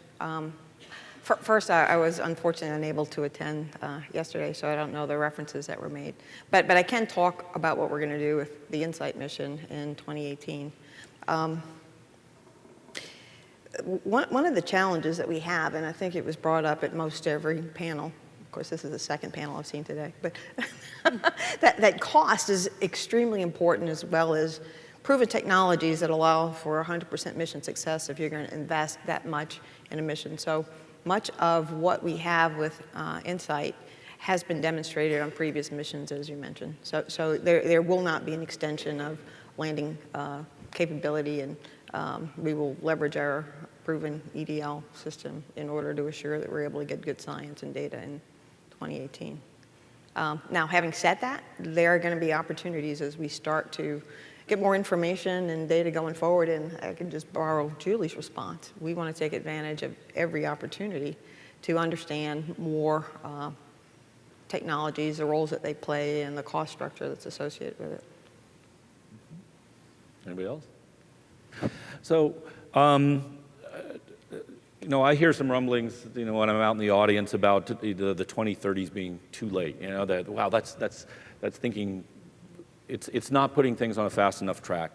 First, I was unfortunately unable to attend yesterday, so I don't know the references that were made. But I can talk about what we're going to do with the InSight mission in 2018. One of the challenges that we have, and I think it was brought up at most every panel, of course this is the second panel I've seen today, but that cost is extremely important, as well as proven technologies that allow for 100% mission success if you're going to invest that much in a mission. So much of what we have with InSight has been demonstrated on previous missions, as you mentioned. So there will not be an extension of landing capability, and we will leverage our proven EDL system in order to assure that we're able to get good science and data in 2018. Now, having said that, there are going to be opportunities as we start to get more information and data going forward, and I can just borrow Julie's response. We want to take advantage of every opportunity to understand more technologies, the roles that they play, and the cost structure that's associated with it. Anybody else? So, I hear some rumblings, when I'm out in the audience about the 2030s being too late. That wow, that's thinking it's not putting things on a fast enough track.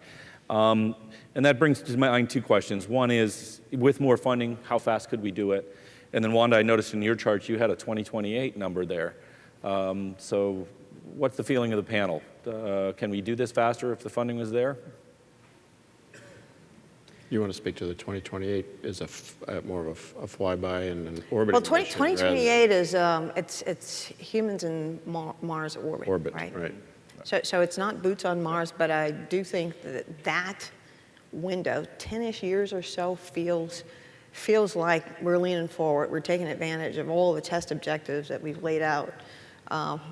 And that brings to mind two questions. One is, with more funding, how fast could we do it? And then, Wanda, I noticed in your chart you had a 2028 number there. So, what's the feeling of the panel? Can we do this faster if the funding was there? You want to speak to the 2028 is more of a flyby and an orbiting Well, mission 2028 is it's humans in Mars orbit, right. So it's not boots on Mars, but I do think that window, 10-ish years or so, feels like we're leaning forward. We're taking advantage of all the test objectives that we've laid out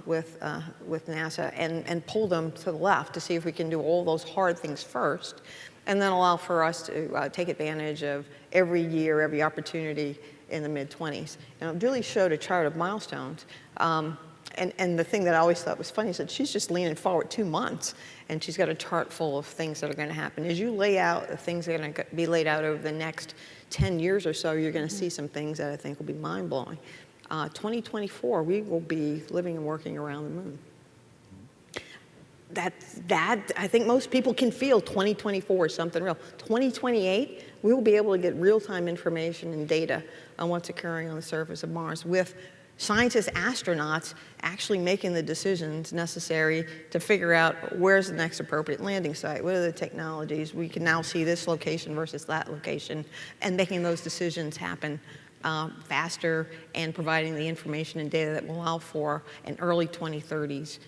with NASA and pull them to the left to see if we can do all those hard things first, and then allow for us to take advantage of every year, every opportunity in the mid-20s. Julie showed a chart of milestones, and the thing that I always thought was funny is that she's just leaning forward 2 months, and she's got a chart full of things that are going to happen. As you lay out the things that are going to be laid out over the next 10 years or so, you're going to see some things that I think will be mind-blowing. 2024, we will be living and working around the moon. That I think most people can feel 2024 is something real. 2028, we will be able to get real-time information and data on what's occurring on the surface of Mars, with scientists, astronauts actually making the decisions necessary to figure out where's the next appropriate landing site, what are the technologies. We can now see this location versus that location, and making those decisions happen faster, and providing the information and data that will allow for an early 2030s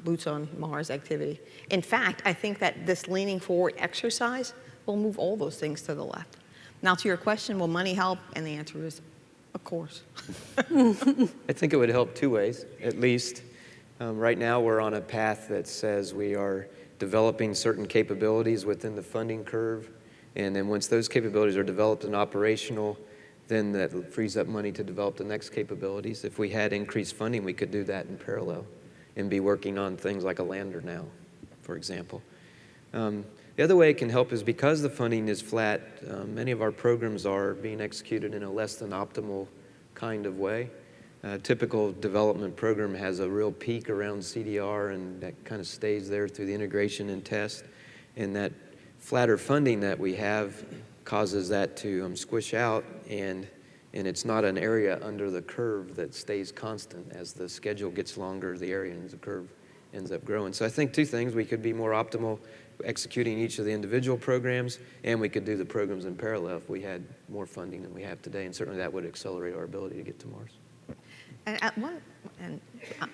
boots on Mars activity. In fact, I think that this leaning forward exercise will move all those things to the left. Now, to your question, will money help? And the answer is, of course. I think it would help two ways, at least. Right now, we're on a path that says we are developing certain capabilities within the funding curve, and then once those capabilities are developed and operational, then that frees up money to develop the next capabilities. If we had increased funding, we could do that in parallel and be working on things like a lander now, for example. The other way it can help is because the funding is flat, many of our programs are being executed in a less than optimal kind of way. A typical development program has a real peak around CDR, and that kind of stays there through the integration and test. And that flatter funding that we have causes that to squish out, and it's not an area under the curve that stays constant. As the schedule gets longer, the area in the curve ends up growing. So I think two things: we could be more optimal executing each of the individual programs, and we could do the programs in parallel if we had more funding than we have today, and certainly that would accelerate our ability to get to Mars. And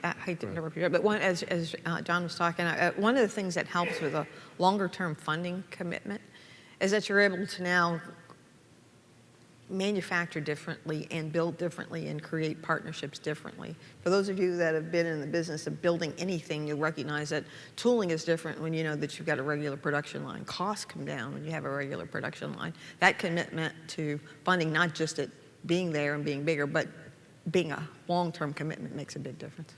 I hate to interrupt you, but as John was talking, one of the things that helps with a longer-term funding commitment is that you're able to now manufacture differently and build differently and create partnerships differently. For those of you that have been in the business of building anything, you'll recognize that tooling is different when you know that you've got a regular production line. Costs come down when you have a regular production line. That commitment to funding, not just it being there and being bigger, but being a long-term commitment, makes a big difference.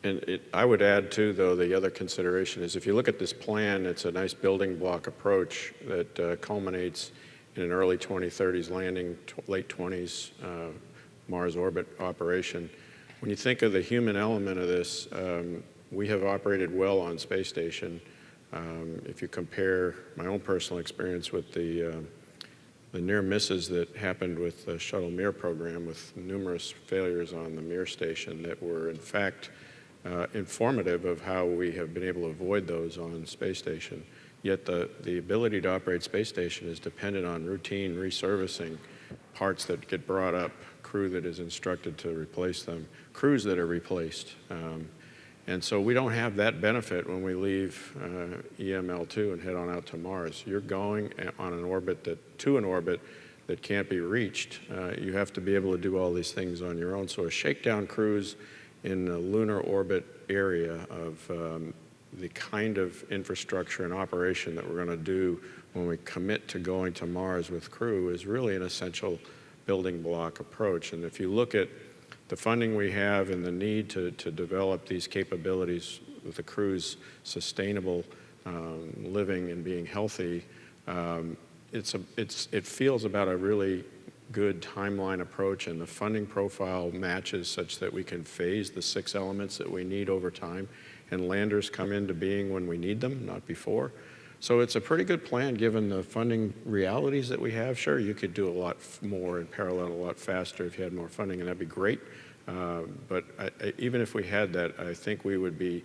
And I would add, too, though, the other consideration is if you look at this plan, it's a nice building block approach that culminates in an early 2030s landing, late 20s Mars orbit operation. When you think of the human element of this, we have operated well on space station. If you compare my own personal experience with the near misses that happened with the shuttle Mir program, with numerous failures on the Mir station that were, in fact, informative of how we have been able to avoid those on space station. Yet the ability to operate space station is dependent on routine resurfacing, parts that get brought up, crew that is instructed to replace them, crews that are replaced. And so we don't have that benefit when we leave EML2 and head on out to Mars. You're going on an orbit to an orbit that can't be reached. You have to be able to do all these things on your own. So a shakedown cruise in the lunar orbit area of the kind of infrastructure and operation that we're going to do when we commit to going to Mars with crew is really an essential building block approach. And if you look at the funding we have and the need to develop these capabilities with the crew's sustainable living and being healthy, it feels about a really good timeline approach, and the funding profile matches such that we can phase the 6 elements that we need over time, and landers come into being when we need them, not before. So it's a pretty good plan given the funding realities that we have. Sure, you could do a lot more in parallel, a lot faster if you had more funding, and that'd be great. But even if we had that, I think we would be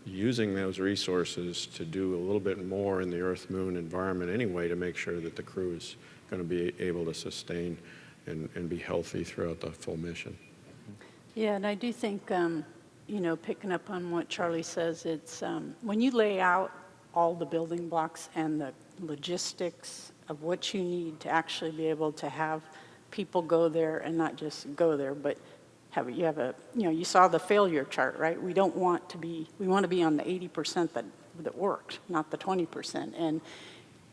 using those resources to do a little bit more in the Earth-Moon environment anyway to make sure that the crew is going to be able to sustain and be healthy throughout the full mission. Yeah, and I do think, picking up on what Charlie says, it's when you lay out all the building blocks and the logistics of what you need to actually be able to have people go there and not just go there, but you saw the failure chart, right? We want to be on the 80% that worked, not the 20%. And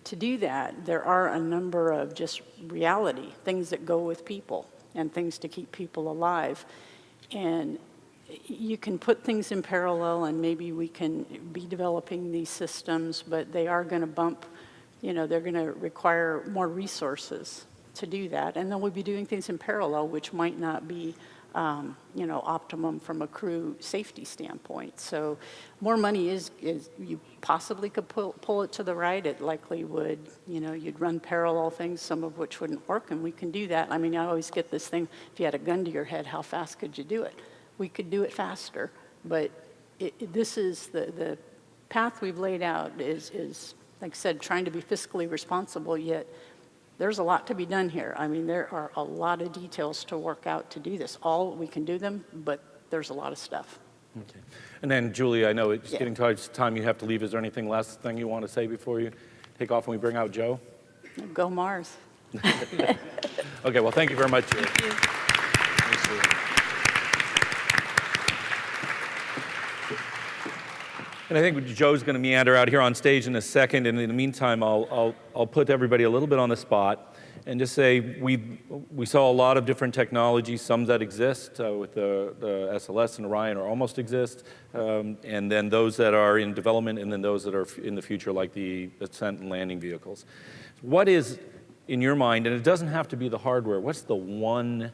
to do that, there are a number of just reality, things that go with people and things to keep people alive. And you can put things in parallel, and maybe we can be developing these systems, but they are going to bump, they're going to require more resources to do that. And then we'll be doing things in parallel, which might not be, optimum from a crew safety standpoint. So more money is you possibly could pull it to the right. It likely would, you'd run parallel things, some of which wouldn't work, and we can do that. I mean, I always get this thing, if you had a gun to your head, how fast could you do it? We could do it faster, but this is the path we've laid out is, like I said, trying to be fiscally responsible, yet there's a lot to be done here. I mean, there are a lot of details to work out to do this. We can do them, but there's a lot of stuff. Okay. And then, Julie, I know it's getting towards time you have to leave. Is there anything last thing you want to say before you take off when we bring out Joe? Go Mars. Okay, well, thank you very much, Julie. Thank you. Thanks, Julie. And I think Joe's going to meander out here on stage in a second, and in the meantime, I'll put everybody a little bit on the spot and just say we saw a lot of different technologies, some that exist with the SLS and Orion or almost exist, and then those that are in development, and then those that are in the future, like the ascent and landing vehicles. What is, in your mind, and it doesn't have to be the hardware, what's the one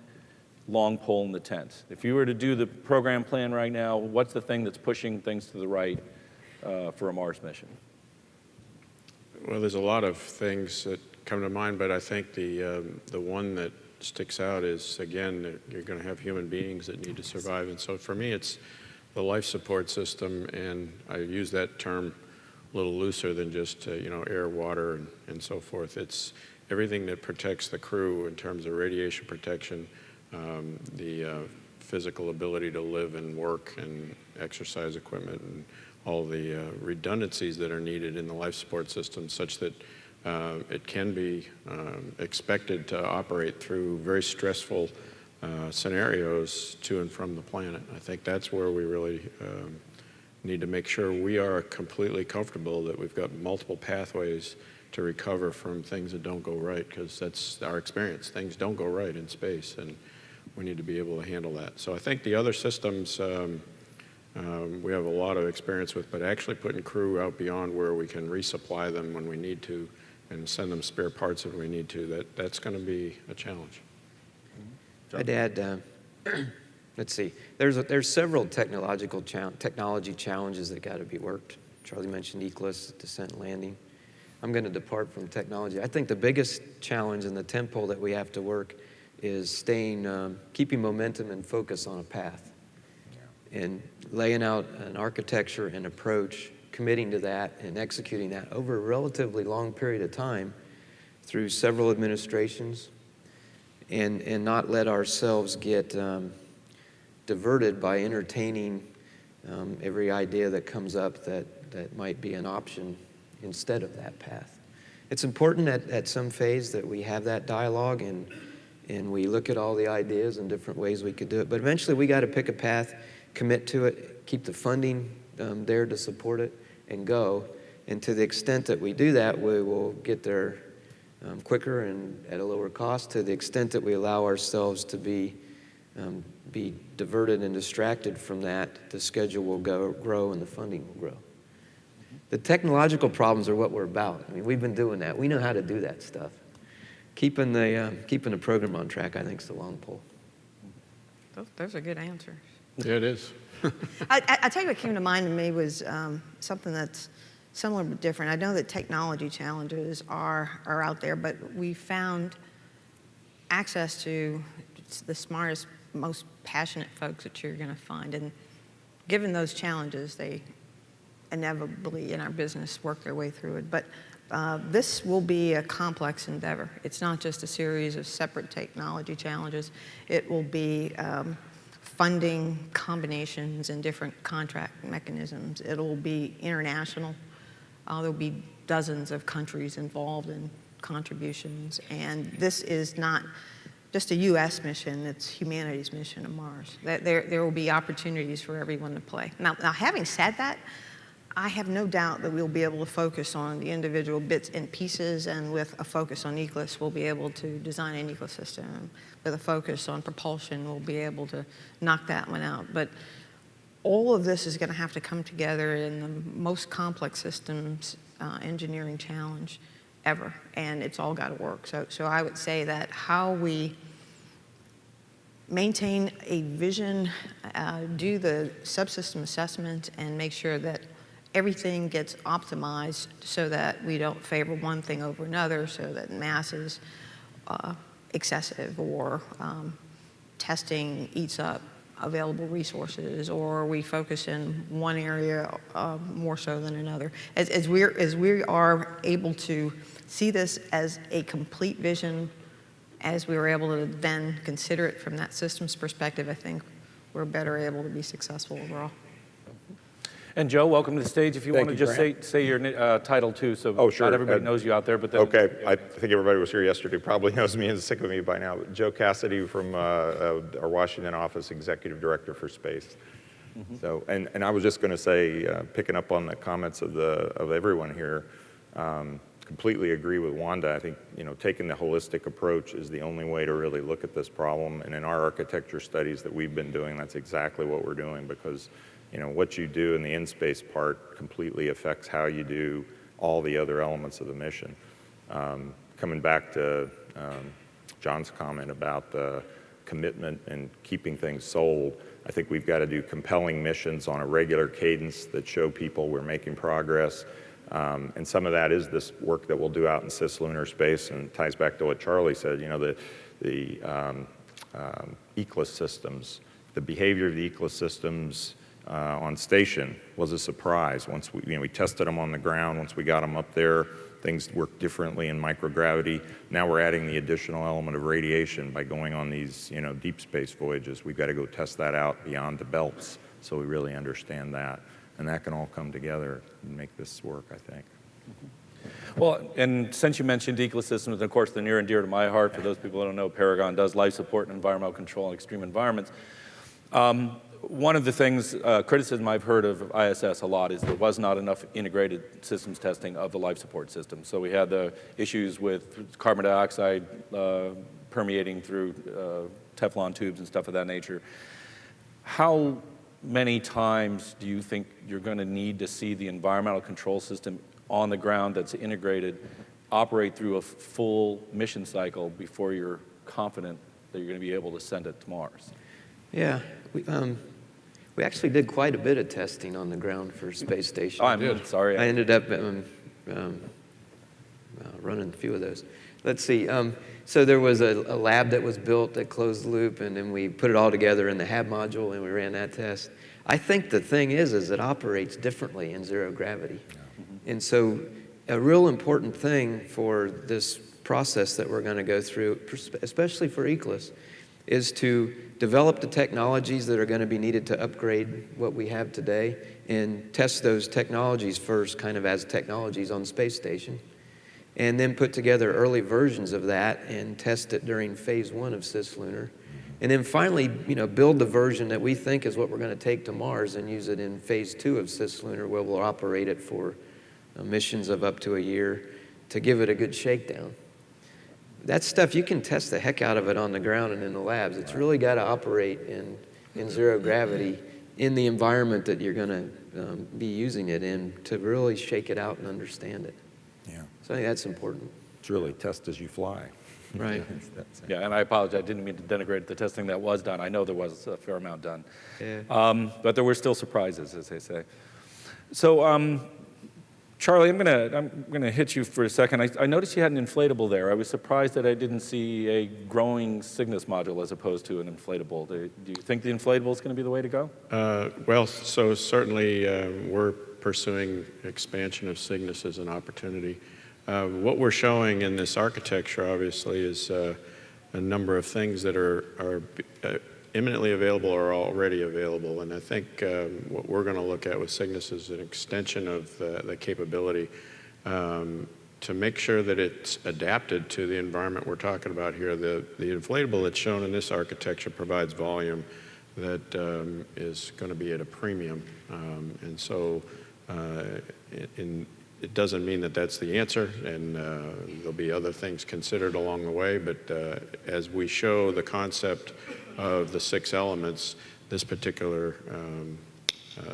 long pole in the tent? If you were to do the program plan right now, what's the thing that's pushing things to the right for a Mars mission? Well, there's a lot of things that come to mind, but I think the one that sticks out is, again, that you're going to have human beings that need to survive. And so for me, it's the life support system, and I use that term a little looser than just, air, water, and so forth. It's everything that protects the crew in terms of radiation protection, the physical ability to live and work and exercise equipment, and all the redundancies that are needed in the life support system such that it can be expected to operate through very stressful scenarios to and from the planet. I think that's where we really need to make sure we are completely comfortable that we've got multiple pathways to recover from things that don't go right, because that's our experience. Things don't go right in space, and we need to be able to handle that. So I think the other systems we have a lot of experience with, but actually putting crew out beyond where we can resupply them when we need to and send them spare parts if we need to, that's going to be a challenge. I'd add, let's see, there's several technology challenges that got to be worked. Charlie mentioned ECLS, descent and landing. I'm going to depart from technology. I think the biggest challenge in the tentpole that we have to work is keeping momentum and focus on a path, and laying out an architecture and approach, committing to that and executing that over a relatively long period of time through several administrations, and not let ourselves get diverted by entertaining every idea that comes up that might be an option instead of that path. It's important at some phase that we have that dialogue and we look at all the ideas and different ways we could do it. But eventually we got to pick a path, commit to it, keep the funding there to support it, and go. And to the extent that we do that, we will get there quicker and at a lower cost. To the extent that we allow ourselves to be diverted and distracted from that, the schedule will grow and the funding will grow. The technological problems are what we're about. I mean, we've been doing that. We know how to do that stuff. Keeping the program on track, I think, is the long pole. Those are good answers. Yeah, it is. I tell you what came to mind to me was something that's similar but different. I know that technology challenges are out there, but we found access to the smartest, most passionate folks that you're going to find. And given those challenges, they inevitably in our business work their way through it. But this will be a complex endeavor. It's not just a series of separate technology challenges. It will be funding combinations and different contract mechanisms. It'll be international. There'll be dozens of countries involved in contributions. And this is not just a U.S. mission, it's humanity's mission to Mars. There will be opportunities for everyone to play. Now having said that, I have no doubt that we'll be able to focus on the individual bits and pieces, and with a focus on ECLSS, we'll be able to design an ecosystem. With a focus on propulsion, we'll be able to knock that one out. But all of this is going to have to come together in the most complex systems engineering challenge ever, and it's all got to work. So I would say that how we maintain a vision, do the subsystem assessment, and make sure that everything gets optimized so that we don't favor one thing over another, so that mass is excessive, or testing eats up available resources, or we focus in one area more so than another. As we are able to see this as a complete vision, as we were able to then consider it from that systems perspective, I think we're better able to be successful overall. And Joe, welcome to the stage. If you want to just say your title too, so not everybody knows you out there. But then, okay, I think everybody was here yesterday probably knows me and is sick of me by now. But Joe Cassidy from our Washington office, Executive Director for Space. Mm-hmm. So, and I was just going to say, picking up on the comments of everyone here, completely agree with Wanda. I think taking the holistic approach is the only way to really look at this problem. And in our architecture studies that we've been doing, that's exactly what we're doing, because what you do in the in-space part completely affects how you do all the other elements of the mission. Coming back to John's comment about the commitment and keeping things sold, I think we've got to do compelling missions on a regular cadence that show people we're making progress. And some of that is this work that we'll do out in cislunar space, and ties back to what Charlie said, the ECLSS systems, the behavior of the ECLSS systems on station was a surprise. Once we tested them on the ground, once we got them up there, things worked differently in microgravity. Now we're adding the additional element of radiation by going on these deep space voyages. We've got to go test that out beyond the belts so we really understand that. And that can all come together and make this work, I think. Well, and since you mentioned ECLSS systems, and of course they're near and dear to my heart, for those people who don't know, Paragon does life support and environmental control in extreme environments. One of the things, criticism I've heard of ISS a lot is there was not enough integrated systems testing of the life support system. So we had the issues with carbon dioxide permeating through Teflon tubes and stuff of that nature. How many times do you think you're going to need to see the environmental control system on the ground that's integrated operate through a full mission cycle before you're confident that you're going to be able to send it to Mars? Yeah, we actually did quite a bit of testing on the ground for space station. Oh, I'm sorry. I ended up running a few of those. Let's see. So there was a lab that was built that closed the loop, and then we put it all together in the HAB module, and we ran that test. I think the thing is it operates differently in zero gravity. And so a real important thing for this process that we're going to go through, especially for ECLS, is to develop the technologies that are going to be needed to upgrade what we have today and test those technologies first, kind of as technologies on the space station, and then put together early versions of that and test it during phase 1 of Cislunar. And then finally, build the version that we think is what we're going to take to Mars and use it in phase 2 of Cislunar, where we'll operate it for missions of up to a year to give it a good shakedown. That stuff, you can test the heck out of it on the ground and in the labs. It's really got to operate in zero gravity in the environment that you're going to be using it in to really shake it out and understand it. Yeah. So I think that's important. It's really test as you fly. Right. Yeah, and I apologize. I didn't mean to denigrate the testing that was done. I know there was a fair amount done. Yeah. But there were still surprises, as they say. So, Charlie, I'm gonna hit you for a second. I noticed you had an inflatable there. I was surprised that I didn't see a growing Cygnus module as opposed to an inflatable. Do you think the inflatable is going to be the way to go? Well, so certainly we're pursuing expansion of Cygnus as an opportunity. What we're showing in this architecture, obviously, is a number of things that are imminently available or already available. And I think what we're going to look at with Cygnus is an extension of the capability to make sure that it's adapted to the environment we're talking about here. The inflatable that's shown in this architecture provides volume that is going to be at a premium. And so it doesn't mean that that's the answer, and there'll be other things considered along the way, but as we show the concept of the 6 elements, this particular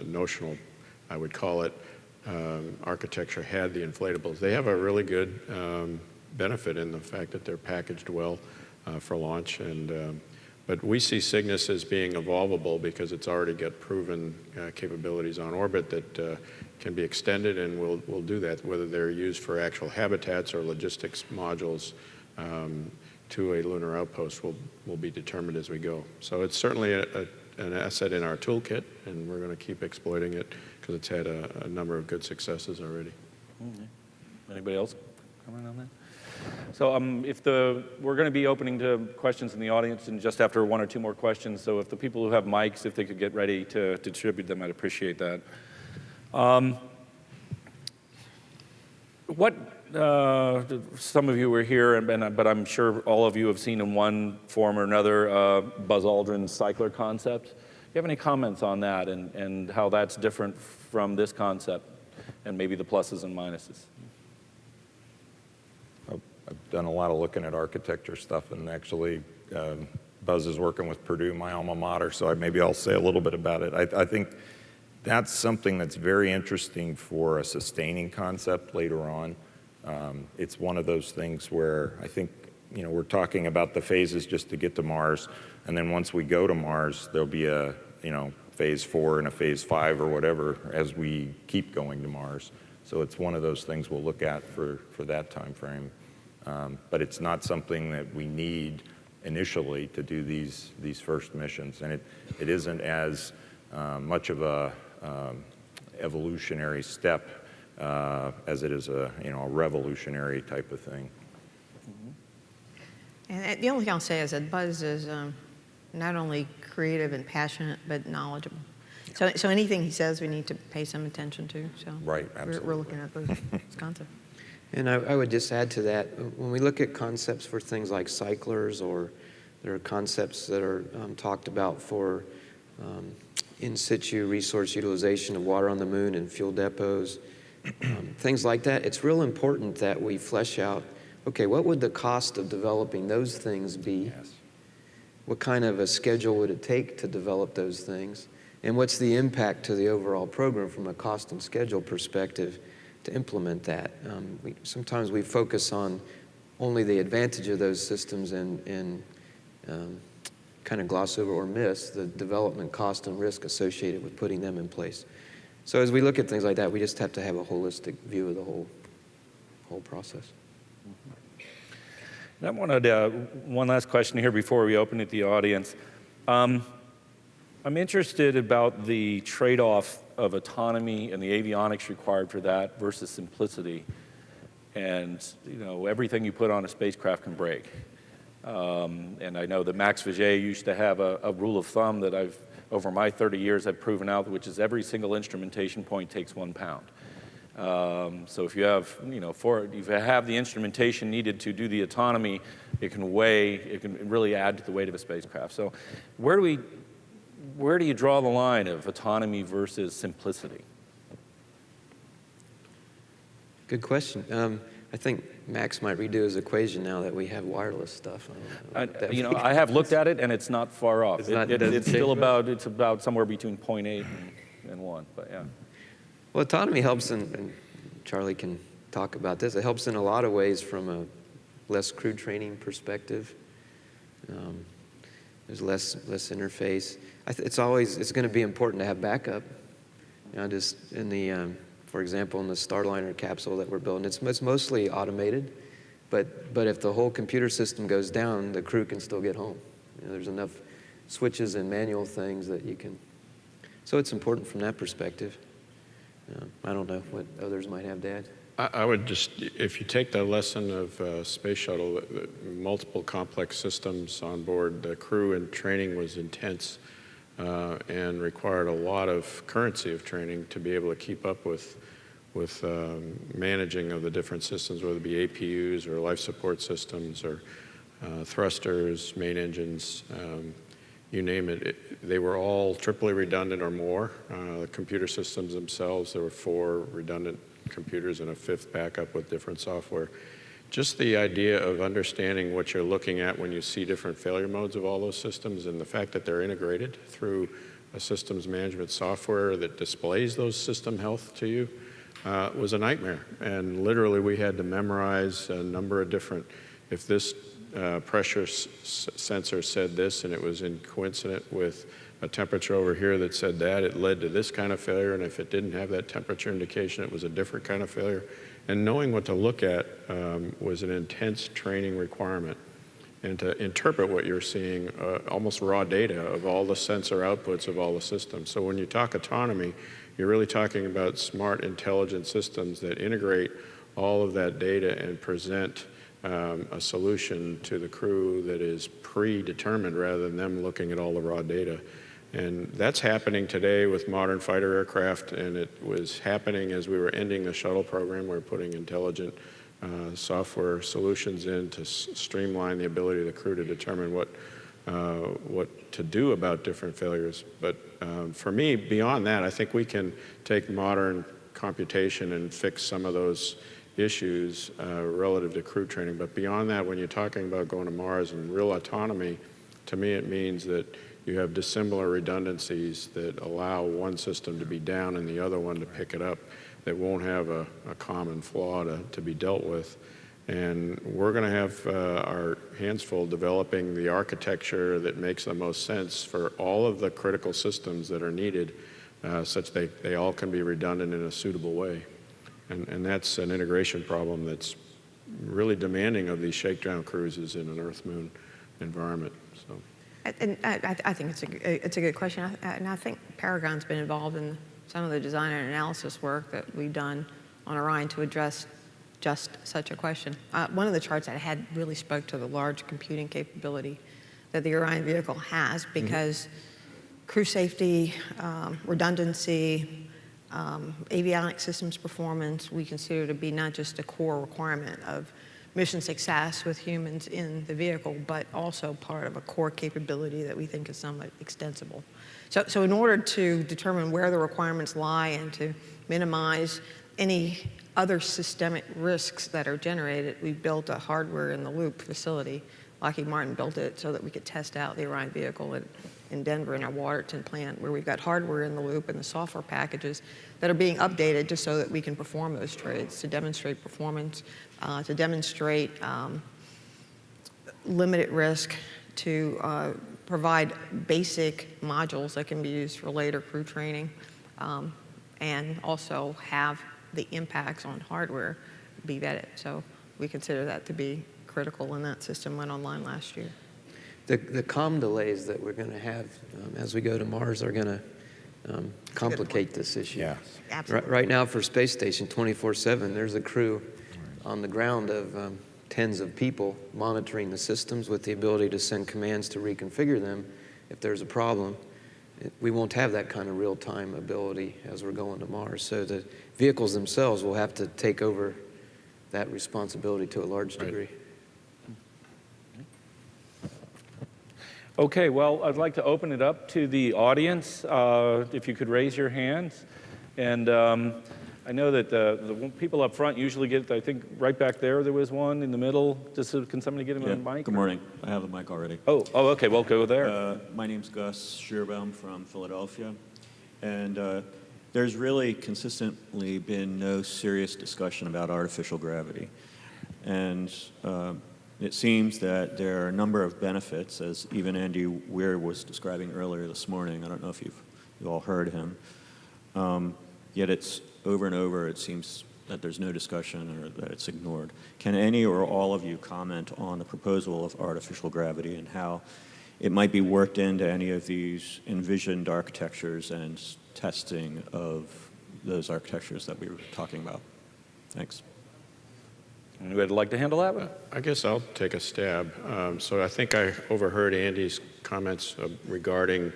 notional, I would call it, architecture had the inflatables. They have a really good benefit in the fact that they're packaged well for launch, but we see Cygnus as being evolvable because it's already got proven capabilities on orbit that can be extended, and we'll do that, whether they're used for actual habitats or logistics modules to a lunar outpost will be determined as we go. So it's certainly an asset in our toolkit, and we're going to keep exploiting it because it's had a number of good successes already. Anybody else comment on that? So we're going to be opening to questions in the audience and just after 1 or 2 more questions. So if the people who have mics, if they could get ready to distribute them, I'd appreciate that. Some of you were here, but I'm sure all of you have seen in one form or another Buzz Aldrin's cycler concept. Do you have any comments on that and how that's different from this concept and maybe the pluses and minuses? I've done a lot of looking at architecture stuff, and actually Buzz is working with Purdue, my alma mater, so maybe I'll say a little bit about it. I think that's something that's very interesting for a sustaining concept later on. It's one of those things where I think, we're talking about the phases just to get to Mars, and then once we go to Mars, there'll be a, phase 4 and a phase 5 or whatever as we keep going to Mars. So it's one of those things we'll look at for that time frame. But it's not something that we need initially to do these first missions, and it isn't as much of a evolutionary step as it is a revolutionary type of thing. And the only thing I'll say is that Buzz is not only creative and passionate, but knowledgeable. So anything he says, we need to pay some attention to. So Right, absolutely. we're looking at those concepts. And I would just add to that, when we look at concepts for things like cyclers, or there are concepts that are talked about for in situ resource utilization of water on the moon and fuel depots, things like that, it's real important that we flesh out, okay, what would the cost of developing those things be? Yes. What kind of a schedule would it take to develop those things? And what's the impact to the overall program from a cost and schedule perspective to implement that? Sometimes we focus on only the advantage of those systems and kind of gloss over or miss the development cost and risk associated with putting them in place. So as we look at things like that, we just have to have a holistic view of the whole process. I wanted one last question here before we open it to the audience. I'm interested about the trade-off of autonomy and the avionics required for that versus simplicity. And, you know, everything you put on a spacecraft can break. And I know that Max Vijay used to have a rule of thumb that over my 30 years, I've proven out, which is every single instrumentation point takes 1 pound. So if you have, you know, if you have the instrumentation needed to do the autonomy, it can really add to the weight of a spacecraft. So where do you draw the line of autonomy versus simplicity? Good question. I think Max might redo his equation now that we have wireless stuff. You know, I have looked at it, and it's not far off. It's still about somewhere between 0.8 and 1, but yeah. Well, autonomy helps, and Charlie can talk about this. It helps in a lot of ways from a less crew training perspective. There's less interface. It's going to be important to have backup. You know, just in the, for example, in the Starliner capsule that we're building, it's mostly automated, but if the whole computer system goes down, the crew can still get home. You know, there's enough switches and manual things that you can. So it's important from that perspective. I don't know what others might have to add. I would just, if you take the lesson of Space Shuttle, multiple complex systems on board, the crew and training was intense and required a lot of currency of training to be able to keep up with managing of the different systems, whether it be APUs or life support systems or thrusters, main engines, you name it. They were all triply redundant or more. The computer systems themselves, there were 4 redundant computers and a 5th backup with different software. Just the idea of understanding what you're looking at when you see different failure modes of all those systems, and the fact that they're integrated through a systems management software that displays those system health to you, was a nightmare. And literally we had to memorize a number of different, if this pressure sensor said this and it was coincident with a temperature over here that said that, it led to this kind of failure, and if it didn't have that temperature indication, it was a different kind of failure. And knowing what to look at was an intense training requirement. And to interpret what you're seeing, almost raw data of all the sensor outputs of all the systems. So when you talk autonomy, you're really talking about smart, intelligent systems that integrate all of that data and present a solution to the crew that is predetermined rather than them looking at all the raw data. And that's happening today with modern fighter aircraft, and it was happening as we were ending the shuttle program. We were putting intelligent software solutions in to streamline the ability of the crew to determine what to do about different failures. But for me, beyond that, I think we can take modern computation and fix some of those issues relative to crew training. But beyond that, when you're talking about going to Mars and real autonomy, to me it means that you have dissimilar redundancies that allow one system to be down and the other one to pick it up, that won't have a common flaw to be dealt with. And we're going to have our hands full developing the architecture that makes the most sense for all of the critical systems that are needed, such that they all can be redundant in a suitable way. And that's an integration problem that's really demanding of these shakedown cruises in an Earth-Moon environment. So. And I think it's a good question, and I think Paragon's been involved in some of the design and analysis work that we've done on Orion to address just such a question. One of the charts I had really spoke to the large computing capability that the Orion vehicle has, because crew safety, redundancy, avionics systems performance, we consider to be not just a core requirement of mission success with humans in the vehicle, but also part of a core capability that we think is somewhat extensible. So in order to determine where the requirements lie and to minimize any other systemic risks that are generated, we built a hardware-in-the-loop facility. Lockheed Martin built it so that we could test out the Orion vehicle in Denver in our Waterton plant, where we've got hardware in the loop and the software packages that are being updated just so that we can perform those trades, to demonstrate performance, to demonstrate limited risk, to provide basic modules that can be used for later crew training, and also have the impacts on hardware be vetted. So we consider that to be critical, and that system went online last year. The comm delays that we're going to have as we go to Mars are going to complicate this issue. Yeah. Absolutely. Right now for space station 24/7, there's a crew on the ground of tens of people monitoring the systems with the ability to send commands to reconfigure them if there's a problem. We won't have that kind of real-time ability as we're going to Mars. So the vehicles themselves will have to take over that responsibility to a large degree. Okay, well, I'd like to open it up to the audience. If you could raise your hands. And I know that the people up front usually get, I think right back there was one in the middle. Can somebody get him a mic? Good morning. I have the mic already. Oh, okay, well, go there. My name's Gus Schierbaum from Philadelphia. And there's really consistently been no serious discussion about artificial gravity. And it seems that there are a number of benefits, as even Andy Weir was describing earlier this morning. I don't know if you all heard him. Yet it's over and over, it seems that there's no discussion or that it's ignored. Can any or all of you comment on the proposal of artificial gravity and how it might be worked into any of these envisioned architectures and testing of those architectures that we were talking about? Thanks. Anybody would like to handle that one? I guess I'll take a stab. So I think I overheard Andy's comments regarding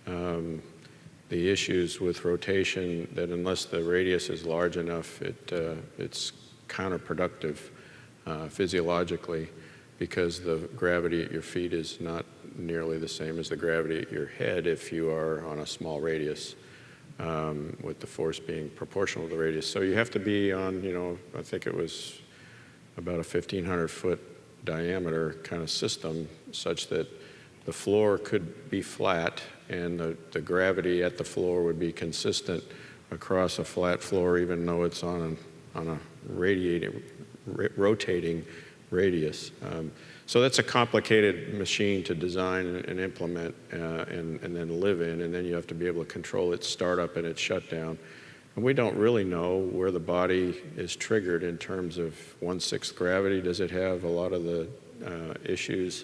the issues with rotation, that unless the radius is large enough, it's counterproductive physiologically, because the gravity at your feet is not nearly the same as the gravity at your head if you are on a small radius, with the force being proportional to the radius. So you have to be on, I think it was about a 1,500-foot diameter kind of system, such that the floor could be flat and the gravity at the floor would be consistent across a flat floor, even though it's on a rotating radius. So that's a complicated machine to design and implement and then live in, and then you have to be able to control its startup and its shutdown. And we don't really know where the body is triggered in terms of 1/6 gravity. Does it have a lot of the issues?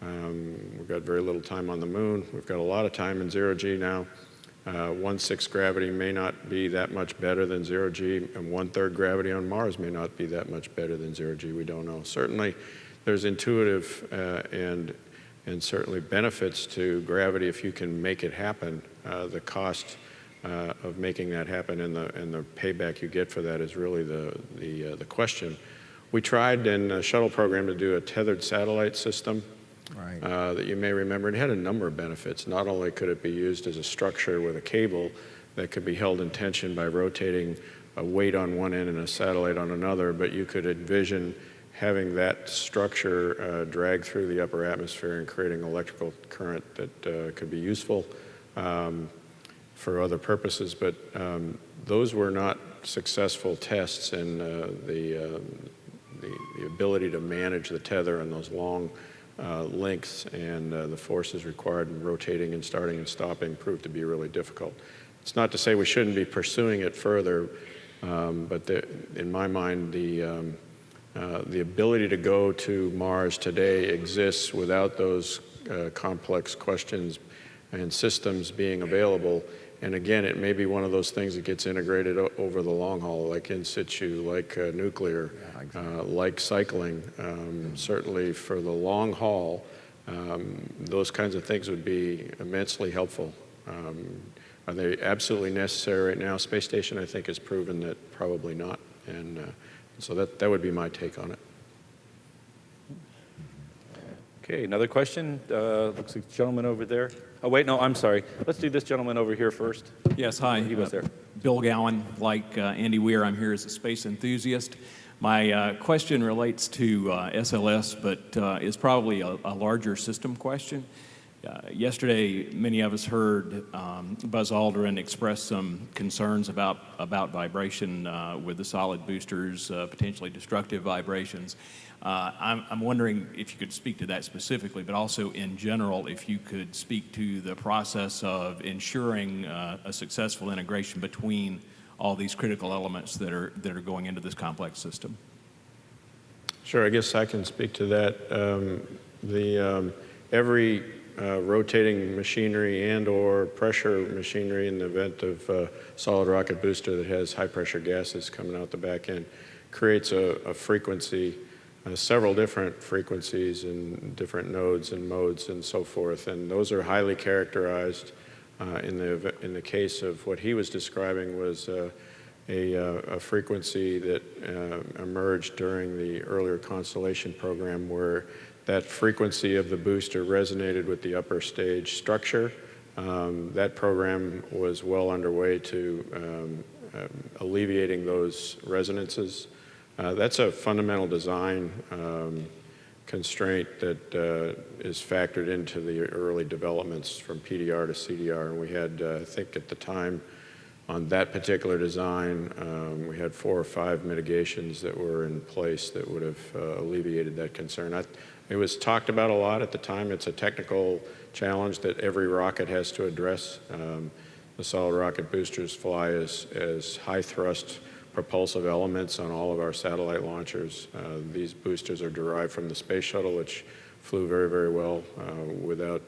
We've got very little time on the moon. We've got a lot of time in zero-G now. 1/6 gravity may not be that much better than zero-G, and 1/3 gravity on Mars may not be that much better than zero-G. We don't know. Certainly, there's intuitive and certainly benefits to gravity if you can make it happen. The cost of making that happen and the payback you get for that is really the question. We tried in the shuttle program to do a tethered satellite system. Right. That you may remember. It had a number of benefits. Not only could it be used as a structure with a cable that could be held in tension by rotating a weight on one end and a satellite on another, but you could envision having that structure drag through the upper atmosphere and creating electrical current that could be useful for other purposes. But those were not successful tests, and the ability to manage the tether and those long lengths and the forces required in rotating and starting and stopping proved to be really difficult. It's not to say we shouldn't be pursuing it further, but in my mind, the ability to go to Mars today exists without those complex questions and systems being available. And again, it may be one of those things that gets integrated over the long haul, like in situ, like nuclear, like cycling. Certainly for the long haul, those kinds of things would be immensely helpful. Are they absolutely necessary right now? Space Station, I think, has proven that probably not. And so that would be my take on it. Okay, another question? Looks like the gentleman over there. Oh, wait, no, I'm sorry. Let's do this gentleman over here first. Yes, hi. He was there. Bill Gowan. Like Andy Weir, I'm here as a space enthusiast. My question relates to SLS, but is probably a larger system question. Yesterday, many of us heard Buzz Aldrin express some concerns about vibration with the solid boosters, potentially destructive vibrations. I'm wondering if you could speak to that specifically, but also in general, if you could speak to the process of ensuring a successful integration between all these critical elements that are going into this complex system. Sure, I guess I can speak to that. Every rotating machinery and or pressure machinery in the event of a solid rocket booster that has high pressure gases coming out the back end creates a frequency, several different frequencies and different nodes and modes and so forth. And those are highly characterized. In the case of what he was describing was a frequency that emerged during the earlier Constellation program, where that frequency of the booster resonated with the upper stage structure. That program was well underway to alleviating those resonances. That's a fundamental design constraint that is factored into the early developments from PDR to CDR. And we had, I think at the time, on that particular design, we had 4 or 5 mitigations that were in place that would have alleviated that concern. It was talked about a lot at the time. It's a technical challenge that every rocket has to address. The solid rocket boosters fly as high thrust propulsive elements on all of our satellite launchers. These boosters are derived from the space shuttle, which flew very, very well without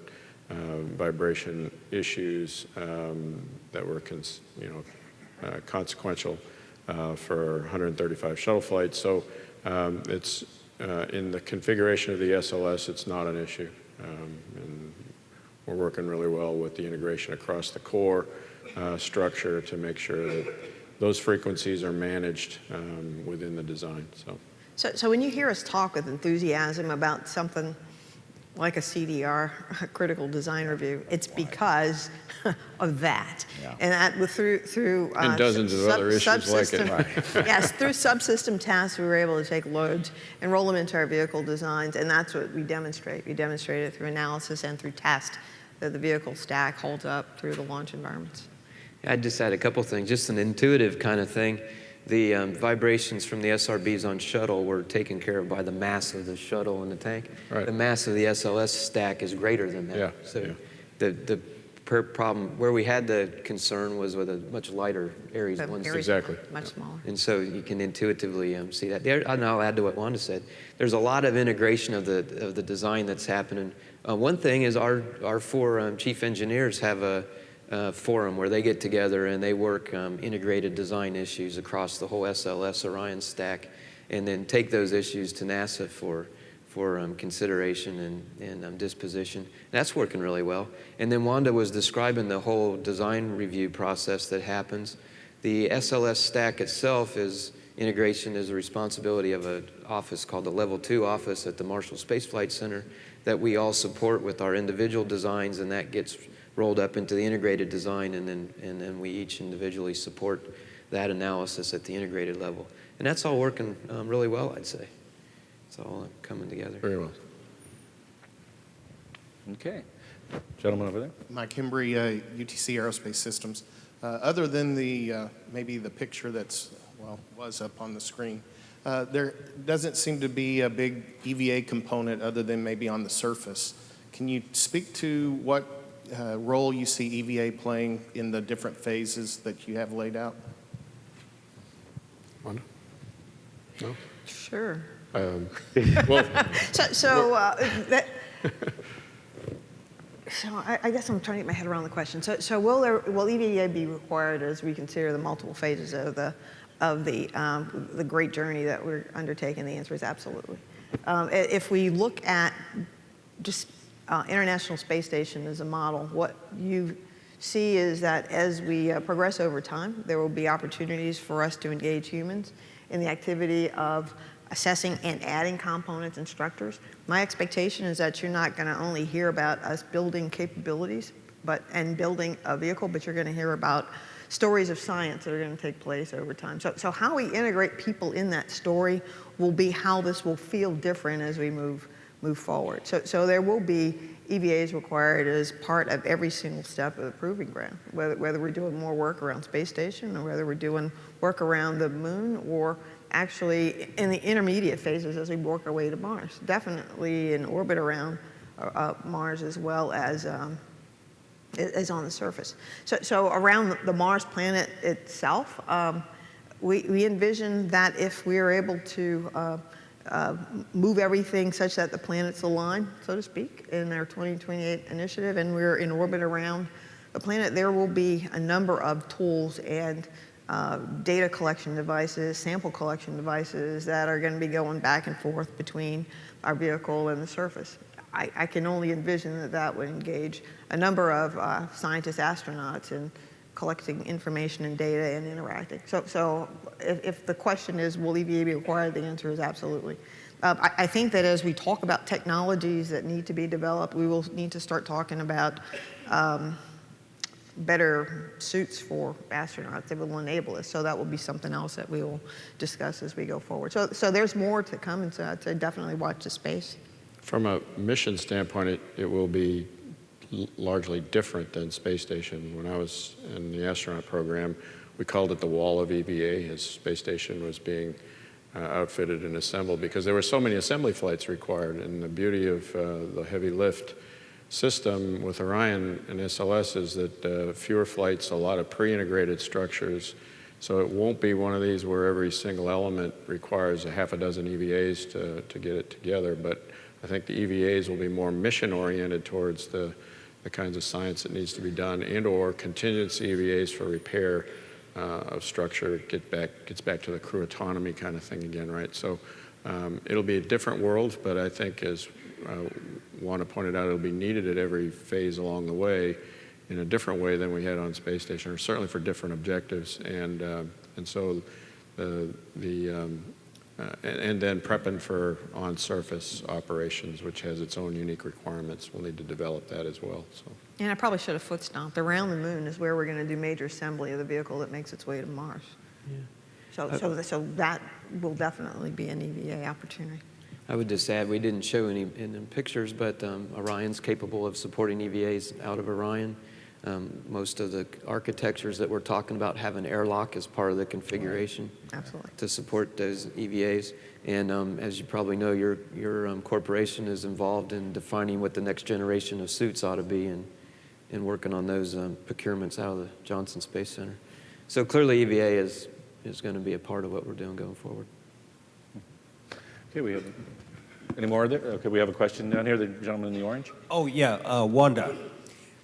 vibration issues that were consequential for 135 shuttle flights. So it's in the configuration of the SLS, it's not an issue. And we're working really well with the integration across the core structure to make sure that those frequencies are managed within the design. So when you hear us talk with enthusiasm about something like a CDR, a critical design review, it's because of that. Yeah. And that through and dozens of other issues like it. Right. Yes, through subsystem tasks, we were able to take loads and roll them into our vehicle designs, and that's what we demonstrate. We demonstrate it through analysis and through test that the vehicle stack holds up through the launch environments. I'd just add a couple things, just an intuitive kind of thing. The vibrations from the SRBs on shuttle were taken care of by the mass of the shuttle and the tank. Right. The mass of the SLS stack is greater than that. Yeah, So yeah. the problem, where we had the concern was with a much lighter Ares The 1. Ares Exactly. Much smaller. And so you can intuitively see that. And I'll add to what Wanda said. There's a lot of integration of the design that's happening. One thing is our 4 chief engineers have a forum where they get together and they work integrated design issues across the whole SLS Orion stack, and then take those issues to NASA for consideration and disposition. That's working really well. And then Wanda was describing the whole design review process that happens. The SLS stack itself integration is the responsibility of an office called the Level 2 office at the Marshall Space Flight Center that we all support with our individual designs, and that gets rolled up into the integrated design, and then we each individually support that analysis at the integrated level. And that's all working really well, I'd say. It's all coming together. Very well. Okay. Gentleman over there. Mike Hembry, UTC Aerospace Systems. Other than maybe the picture was up on the screen, there doesn't seem to be a big EVA component other than maybe on the surface. Can you speak to what role you see EVA playing in the different phases that you have laid out? Wanda? No? Sure. Well, So I guess I'm trying to get my head around the question. So will EVA be required as we consider the multiple phases of the great journey that we're undertaking? The answer is absolutely. If we look at just International Space Station as a model, what you see is that as we progress over time, there will be opportunities for us to engage humans in the activity of assessing and adding components and structures. My expectation is that you're not going to only hear about us building capabilities and building a vehicle, but you're going to hear about stories of science that are going to take place over time. So how we integrate people in that story will be how this will feel different as we move forward. So there will be EVAs required as part of every single step of the proving ground, whether we're doing more work around space station or whether we're doing work around the moon or actually in the intermediate phases as we work our way to Mars. Definitely in orbit around Mars as well as on the surface. So around the Mars planet itself, we envision that if we are able to move everything such that the planets align, so to speak, in our 2028 initiative, and we're in orbit around the planet, there will be a number of tools and data collection devices, sample collection devices that are going to be going back and forth between our vehicle and the surface. I can only envision that that would engage a number of scientists, astronauts in collecting information and data and interacting. So if the question is, will EVA be required, the answer is absolutely. I think that as we talk about technologies that need to be developed, we will need to start talking about better suits for astronauts that will enable us. So that will be something else that we will discuss as we go forward. So there's more to come, and so I'd say definitely watch the space. From a mission standpoint, it will be largely different than space station. When I was in the astronaut program, we called it the wall of EVA as space station was being outfitted and assembled, because there were so many assembly flights required. And the beauty of the heavy lift system with Orion and SLS is that fewer flights, a lot of pre-integrated structures. So it won't be one of these where every single element requires a half a dozen EVAs to get it together. But I think the EVAs will be more mission-oriented towards the kinds of science that needs to be done, and/or contingency EVAs for repair of structure. Gets back to the crew autonomy kind of thing again, right? So it'll be a different world, but I think, as Wanda pointed out, it'll be needed at every phase along the way in a different way than we had on space station, or certainly for different objectives. And so and then prepping for on-surface operations, which has its own unique requirements. We'll need to develop that as well. So. And I probably should have foot stomped. Around the moon is where we're going to do major assembly of the vehicle that makes its way to Mars. Yeah. So that will definitely be an EVA opportunity. I would just add, we didn't show any in the pictures, but Orion's capable of supporting EVAs out of Orion. Most of the architectures that we're talking about have an airlock as part of the configuration. Absolutely. To support those EVAs. And as you probably know, your corporation is involved in defining what the next generation of suits ought to be, and working on those procurements out of the Johnson Space Center. So clearly EVA is going to be a part of what we're doing going forward. Okay, we have any more there? Okay, we have a question down here, the gentleman in the orange. Oh, yeah, Wanda.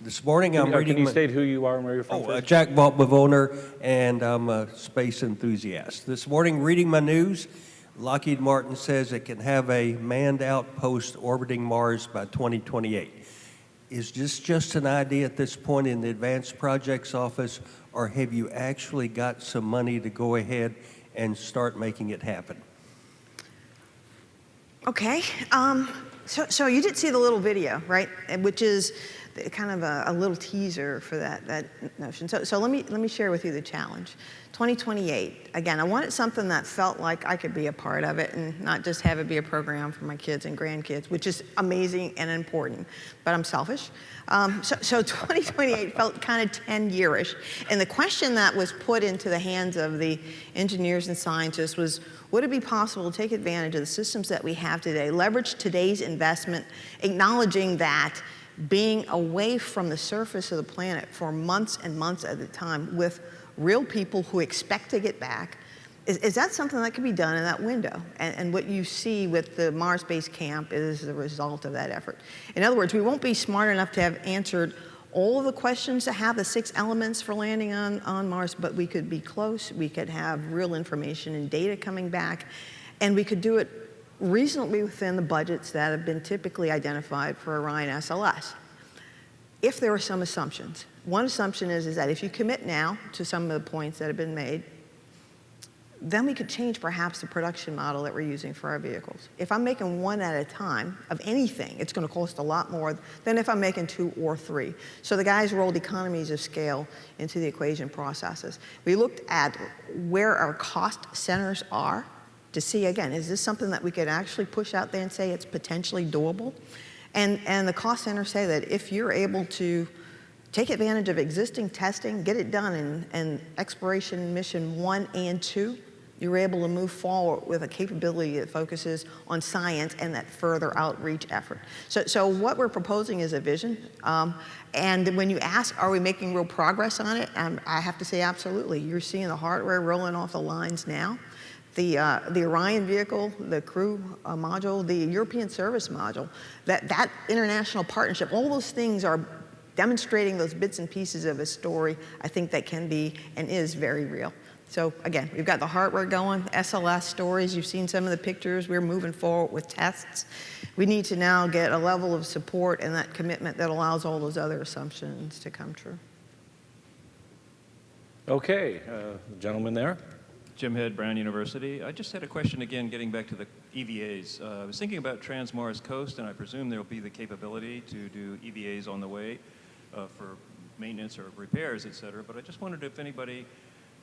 This morning I'm reading... Can you state who you are and where you're from? Jack Bavoner, and I'm a space enthusiast. This morning, reading my news, Lockheed Martin says it can have a manned outpost orbiting Mars by 2028. Is this just an idea at this point in the Advanced Projects Office, or have you actually got some money to go ahead and start making it happen? Okay, so you did see the little video, right? Which is kind of a little teaser for that notion. So let me share with you the challenge. 2028, again, I wanted something that felt like I could be a part of it and not just have it be a program for my kids and grandkids, which is amazing and important, but I'm selfish. So 2028 felt kind of 10-year-ish. And the question that was put into the hands of the engineers and scientists was, would it be possible to take advantage of the systems that we have today, leverage today's investment, acknowledging that being away from the surface of the planet for months and months at a time with real people who expect to get back, is that something that can be done in that window? And what you see with the Mars Base Camp is the result of that effort. In other words, we won't be smart enough to have answered all of the questions to have the 6 elements for landing on Mars, but we could be close, we could have real information and data coming back, and we could do it reasonably within the budgets that have been typically identified for Orion SLS. If there are some assumptions. One assumption is that if you commit now to some of the points that have been made, then we could change perhaps the production model that we're using for our vehicles. If I'm making one at a time of anything, it's going to cost a lot more than if I'm making 2 or 3. So the guys rolled economies of scale into the equation processes. We looked at where our cost centers are to see, again, is this something that we could actually push out there and say it's potentially doable? And the cost centers say that if you're able to take advantage of existing testing, get it done in exploration mission 1 and 2, you're able to move forward with a capability that focuses on science and that further outreach effort. So what we're proposing is a vision. And when you ask, are we making real progress on it? I have to say absolutely. You're seeing the hardware rolling off the lines now. The Orion vehicle, the crew module, the European service module, that international partnership, all those things are demonstrating those bits and pieces of a story, I think that can be and is very real. So again, we've got the hardware going, SLS stories, you've seen some of the pictures, we're moving forward with tests. We need to now get a level of support and that commitment that allows all those other assumptions to come true. Okay, gentleman there. Jim Head, Brown University. I just had a question again, getting back to the EVAs. I was thinking about Trans-Mars Coast, and I presume there will be the capability to do EVAs on the way for maintenance or repairs, et cetera. But I just wondered if anybody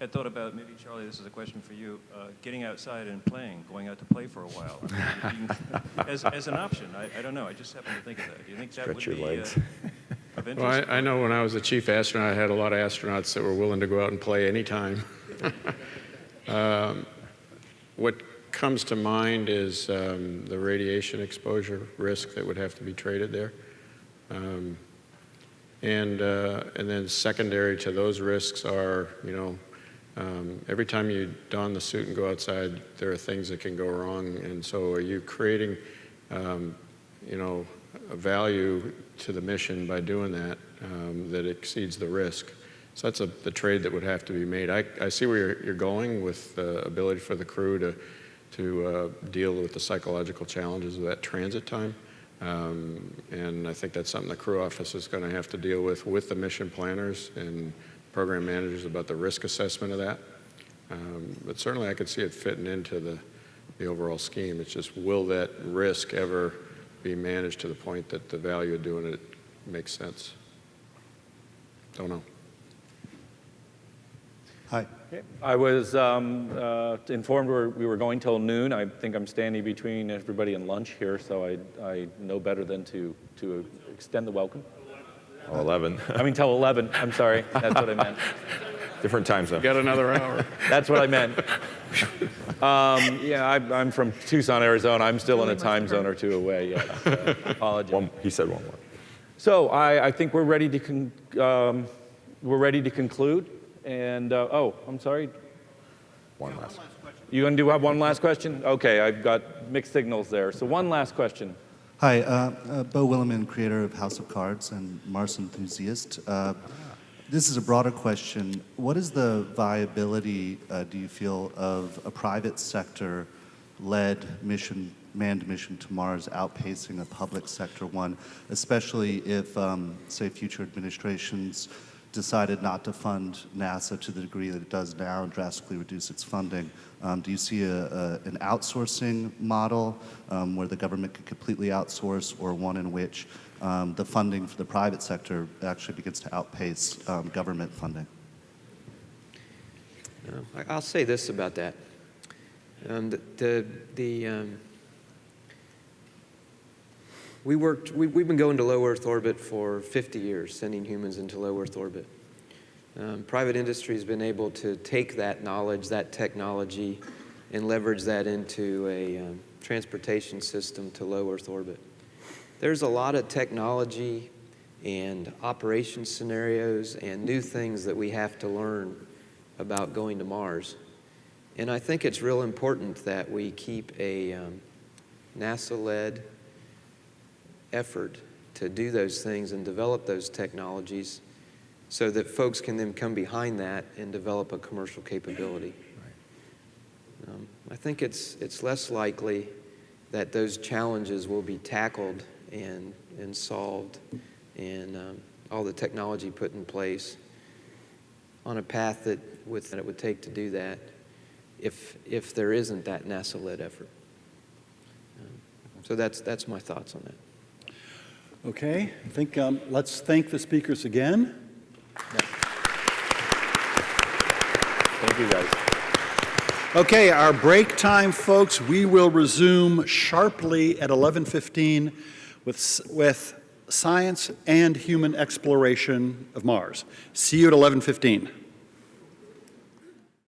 had thought about, maybe Charlie, this is a question for you, getting outside and playing, going out to play for a while. I mean, as an option. I don't know. I just happened to think of that. Do you think that would be of interest? Well, I know when I was a chief astronaut, I had a lot of astronauts that were willing to go out and play anytime. What comes to mind is the radiation exposure risk that would have to be traded there. And then secondary to those risks are, every time you don the suit and go outside, there are things that can go wrong. And so are you creating, a value to the mission by doing that that exceeds the risk? So that's the trade that would have to be made. I see where you're going with the ability for the crew to deal with the psychological challenges of that transit time. And I think that's something the crew office is going to have to deal with the mission planners and program managers about the risk assessment of that. But certainly I could see it fitting into the overall scheme. It's just, will that risk ever be managed to the point that the value of doing it makes sense? Don't know. Hi. I was informed we were going till noon. I think I'm standing between everybody and lunch here, so I know better than to extend the welcome. Oh, 11. I mean, till 11. I'm sorry. That's what I meant. Different time zone. Got another hour. That's what I meant. Yeah, I'm from Tucson, Arizona. I'm still in a time zone or two away yet. So apologize. He said one more. So I think we're ready to conclude. And, I'm sorry. One last. You going to have one last question? Okay, I've got mixed signals there. So one last question. Hi, Bo Williman, creator of House of Cards and Mars enthusiast. This is a broader question. What is the viability, do you feel, of a private sector-led mission, manned mission to Mars outpacing a public sector one, especially if, say, future administrations decided not to fund NASA to the degree that it does now and drastically reduce its funding? Do you see an outsourcing model where the government could completely outsource, or one in which the funding for the private sector actually begins to outpace government funding? I'll say this about that. We've been going to low Earth orbit for 50 years, sending humans into low Earth orbit. Private industry has been able to take that knowledge, that technology, and leverage that into a transportation system to low Earth orbit. There's a lot of technology and operation scenarios and new things that we have to learn about going to Mars. And I think it's real important that we keep a NASA-led effort to do those things and develop those technologies so that folks can then come behind that and develop a commercial capability. I think it's less likely that those challenges will be tackled and solved and all the technology put in place on a path that it would take to do that if there isn't that NASA-led effort. So that's my thoughts on that. Okay, I think let's thank the speakers again. Thank you, guys. Okay, our break time, folks. We will resume sharply at 11:15 with science and human exploration of Mars. See you at 11:15.